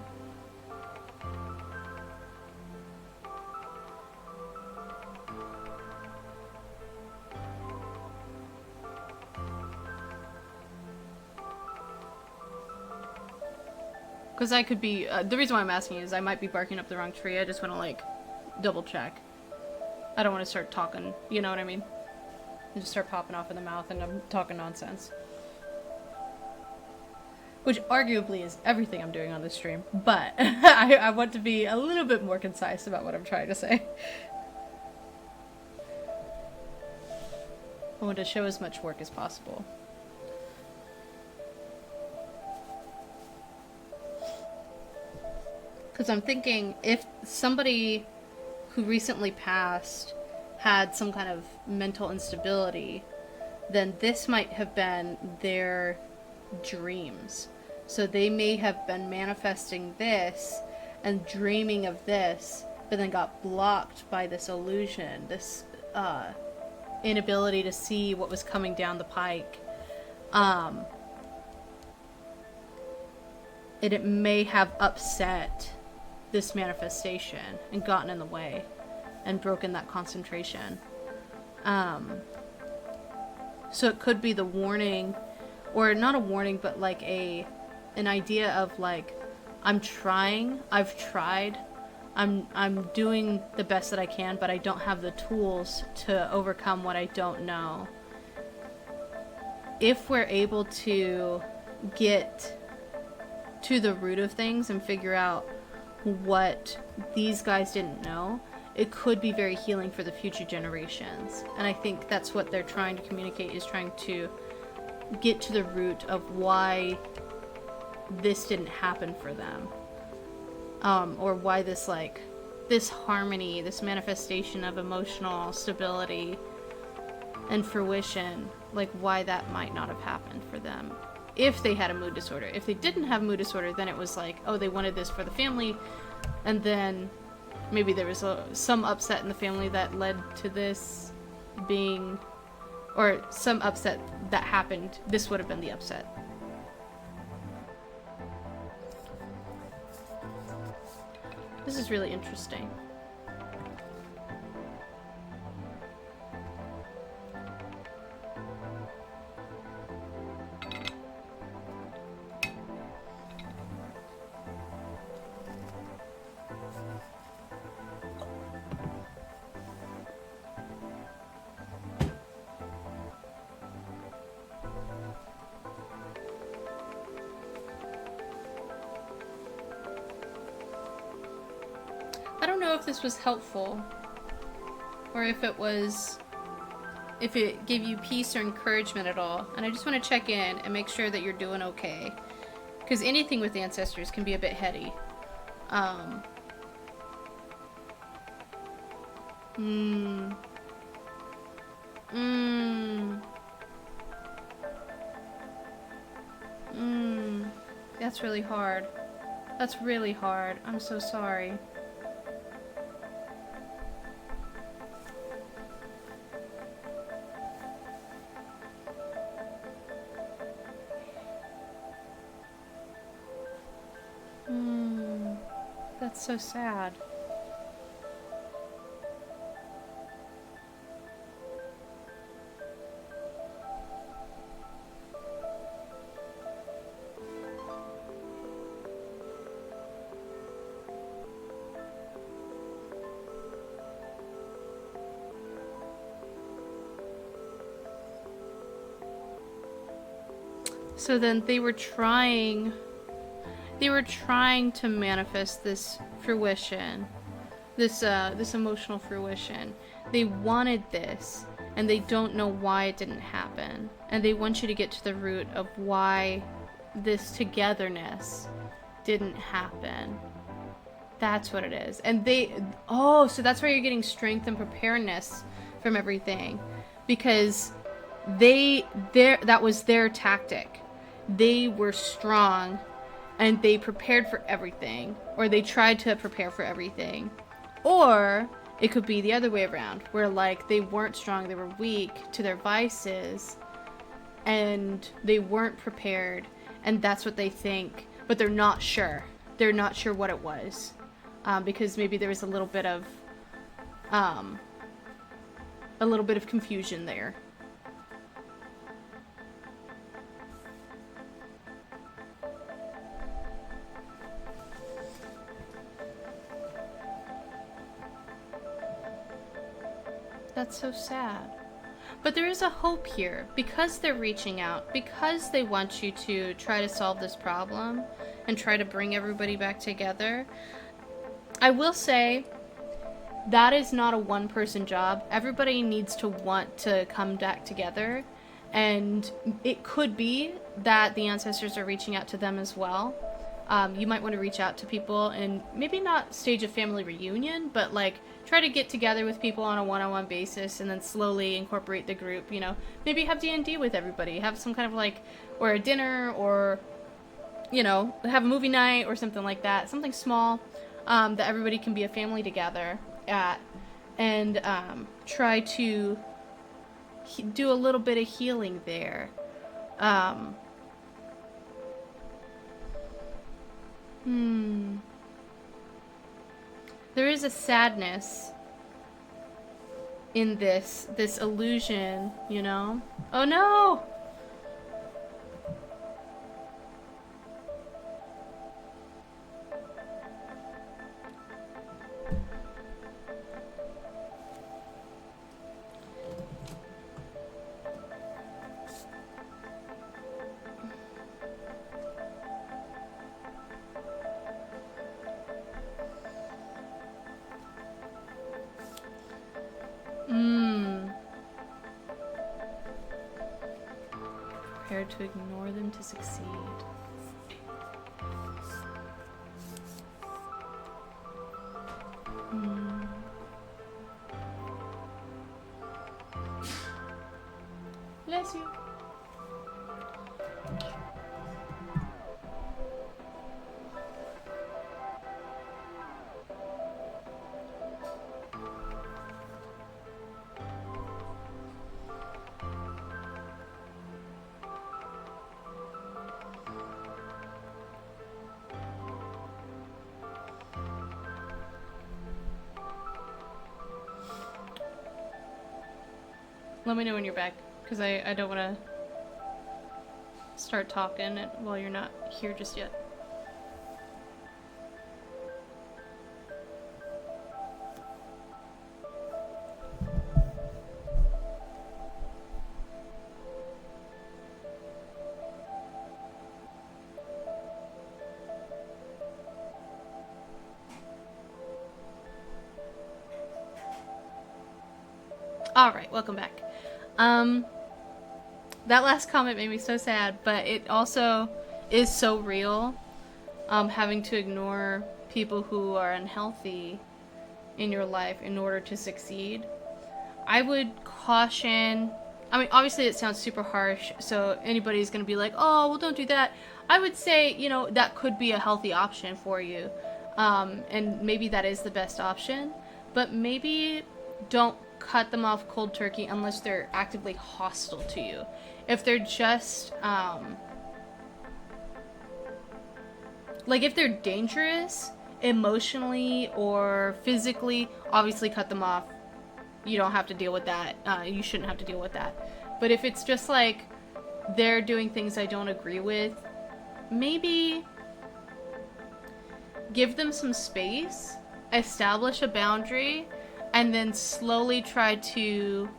Because I could be, the reason why I'm asking is I might be barking up the wrong tree. I just want to, like, double check. I don't want to start talking, you know what I mean? And just start popping off in the mouth and I'm talking nonsense. Which arguably is everything I'm doing on this stream. But I want to be a little bit more concise about what I'm trying to say. I want to show as much work as possible. Because I'm thinking, if somebody who recently passed had some kind of mental instability, then this might have been their dreams. So they may have been manifesting this and dreaming of this, but then got blocked by this illusion, this inability to see what was coming down the pike. And it may have upset this manifestation and gotten in the way and broken that concentration. So it could be the warning, or not a warning, but like an idea of like, I'm trying, I've tried, I'm doing the best that I can, but I don't have the tools to overcome what I don't know. If we're able to get to the root of things and figure out what these guys didn't know, it could be very healing for the future generations. And I think that's what they're trying to communicate, is trying to get to the root of why this didn't happen for them. Or why this, like, this harmony, this manifestation of emotional stability and fruition, like, why that might not have happened for them if they had a mood disorder. If they didn't have a mood disorder, then it was like, oh, they wanted this for the family, and then maybe there was some upset in the family that led to this being, or some upset that happened. This would have been the upset. This is really interesting. I don't know if this was helpful, or if it gave you peace or encouragement at all. And I just want to check in and make sure that you're doing okay, because anything with the ancestors can be a bit heady. That's really hard. That's really hard. I'm so sorry. That's so sad. So then they were trying to manifest this fruition, this emotional fruition. They wanted this, and they don't know why it didn't happen. And they want you to get to the root of why this togetherness didn't happen. That's what it is. And so that's why you're getting strength and preparedness from everything, because that was their tactic. They were strong, and they prepared for everything, or they tried to prepare for everything. Or it could be the other way around, where, like, they weren't strong, they were weak to their vices, and they weren't prepared, and that's what they think, but they're not sure. They're not sure what it was, because maybe there was a little bit of confusion there. That's so sad. But there is a hope here, because they're reaching out, because they want you to try to solve this problem and try to bring everybody back together. I will say that is not a one-person job. Everybody needs to want to come back together, and it could be that the ancestors are reaching out to them as well. You might want to reach out to people and maybe not stage a family reunion, but like try to get together with people on a one-on-one basis and then slowly incorporate the group, you know. Maybe have D&D with everybody. Have some kind of like, or a dinner, or, you know, have a movie night or something like that. Something small that everybody can be a family together at, and try to do a little bit of healing there. There is a sadness in this illusion, you know? Oh no! to ignore them to succeed. Bless you. Let me know when you're back, because I don't want to start talking while you're not here just yet. Alright, welcome back. That last comment made me so sad, but it also is so real. Having to ignore people who are unhealthy in your life in order to succeed. I would caution, I mean, obviously it sounds super harsh, so anybody's gonna be like, oh, well, don't do that. I would say, you know, that could be a healthy option for you. And maybe that is the best option, but maybe don't cut them off cold turkey unless they're actively hostile to you. If they're just, like if they're dangerous, emotionally or physically, obviously cut them off. You don't have to deal with that. You shouldn't have to deal with that. But if it's just like, they're doing things I don't agree with, maybe give them some space, establish a boundary, and then slowly try to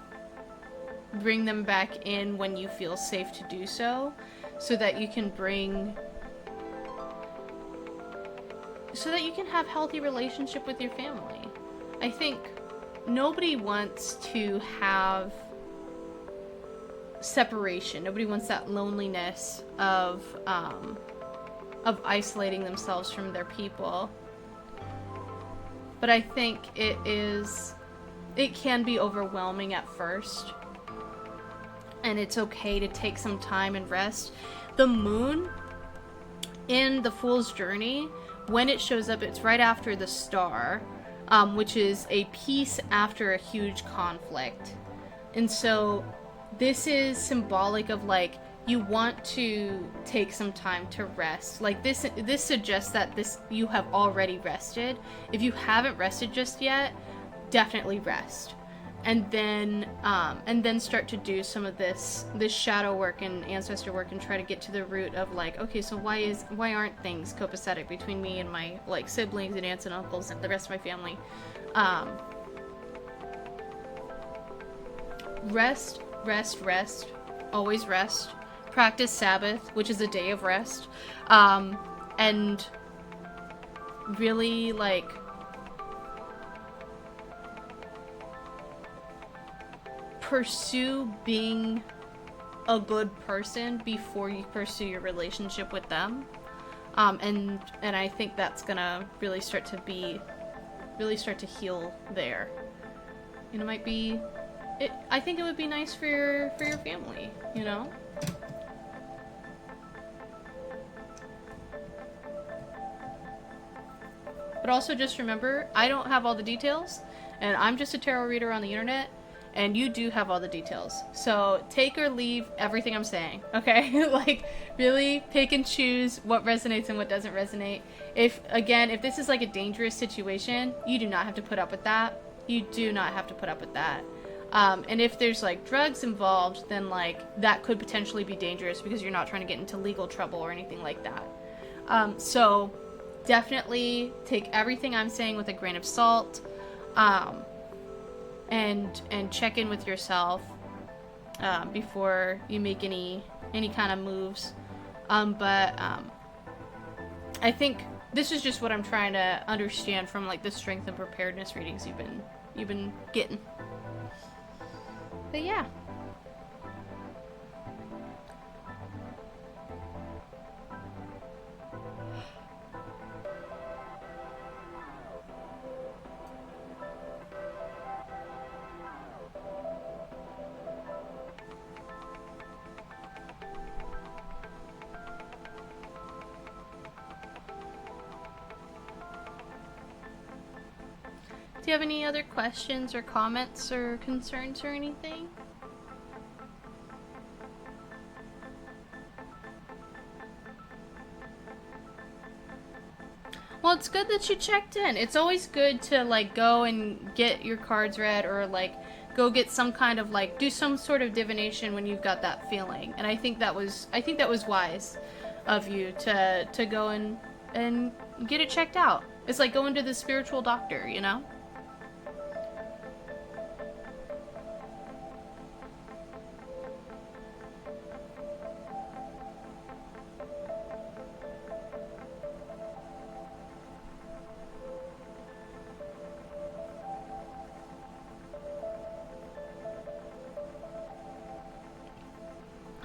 bring them back in when you feel safe to do so, so that you can have healthy relationship with your family. I think nobody wants to have separation. Nobody wants that loneliness of isolating themselves from their people. But I think it can be overwhelming at first. And it's okay to take some time and rest. The moon in the Fool's Journey, when it shows up, it's right after the star, which is a peace after a huge conflict. And so this is symbolic of like, you want to take some time to rest. Like this suggests that you have already rested. If you haven't rested just yet, definitely rest. And then start to do some of this shadow work and ancestor work and try to get to the root of like, okay, so why aren't things copacetic between me and my like siblings and aunts and uncles and the rest of my family? Rest, always rest. Practice Sabbath, which is a day of rest, and really like pursue being a good person before you pursue your relationship with them, and I think that's gonna really start to heal there. And it might be, I think it would be nice for your family, you know. But also just remember, I don't have all the details, and I'm just a tarot reader on the internet, and you do have all the details. So take or leave everything I'm saying, okay? Like, really pick and choose what resonates and what doesn't resonate. If this is like a dangerous situation, you do not have to put up with that. You do not have to put up with that. And if there's like drugs involved, then like that could potentially be dangerous because you're not trying to get into legal trouble or anything like that. So definitely take everything I'm saying with a grain of salt, and check in with yourself before you make any kind of moves. But I think this is just what I'm trying to understand from like the strength and preparedness readings you've been getting. But yeah. you have any other questions or comments or concerns or anything? Well, it's good that you checked in. It's always good to like go and get your cards read, or like go get some kind of like do some sort of divination when you've got that feeling. And I think that was wise of you to go and get it checked out. It's like going to the spiritual doctor, you know?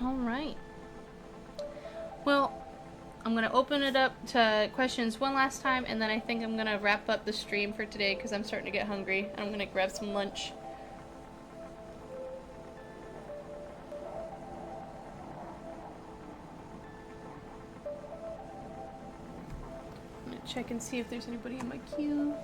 All right. Well, I'm going to open it up to questions one last time, and then I think I'm going to wrap up the stream for today because I'm starting to get hungry. I'm going to grab some lunch. I'm going to check and see if there's anybody in my queue.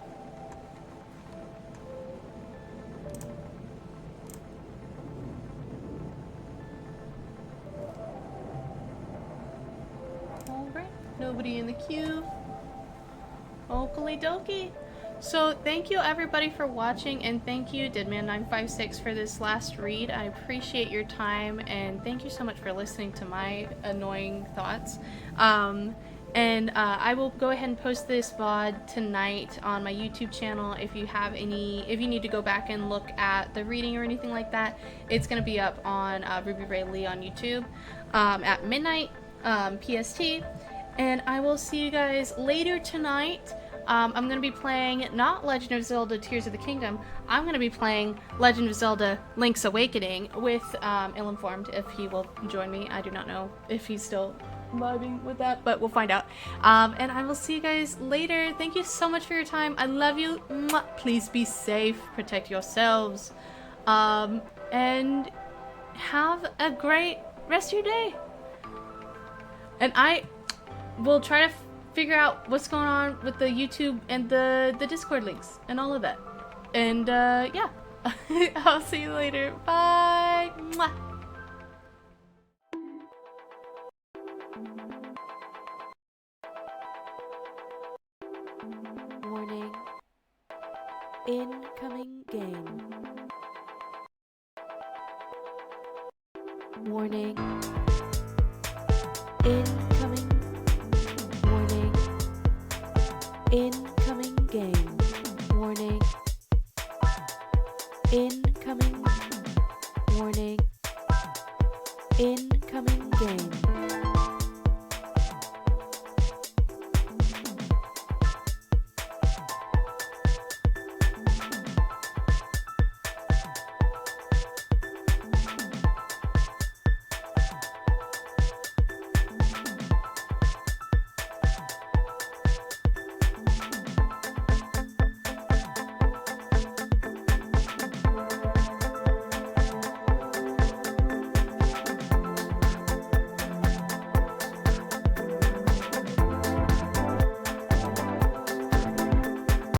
Nobody in the queue. Oakley dokie. So thank you everybody for watching, and thank you Deadman956 for this last read. I appreciate your time, and thank you so much for listening to my annoying thoughts. I will go ahead and post this VOD tonight on my YouTube channel. If you need to go back and look at the reading or anything like that, it's gonna be up on Ruby Ray Lee on YouTube at midnight PST. And I will see you guys later tonight. I'm going to be playing not Legend of Zelda Tears of the Kingdom. I'm going to be playing Legend of Zelda Link's Awakening with Ill-Informed, if he will join me. I do not know if he's still vibing with that, but we'll find out. And I will see you guys later. Thank you so much for your time. I love you. Mwah. Please be safe. Protect yourselves. And have a great rest of your day. And we'll try to figure out what's going on with the YouTube and the Discord links and all of that. And yeah, I'll see you later. Bye. Mwah. Warning. Incoming game. Warning. Incoming. Warning. Incoming game. Warning. In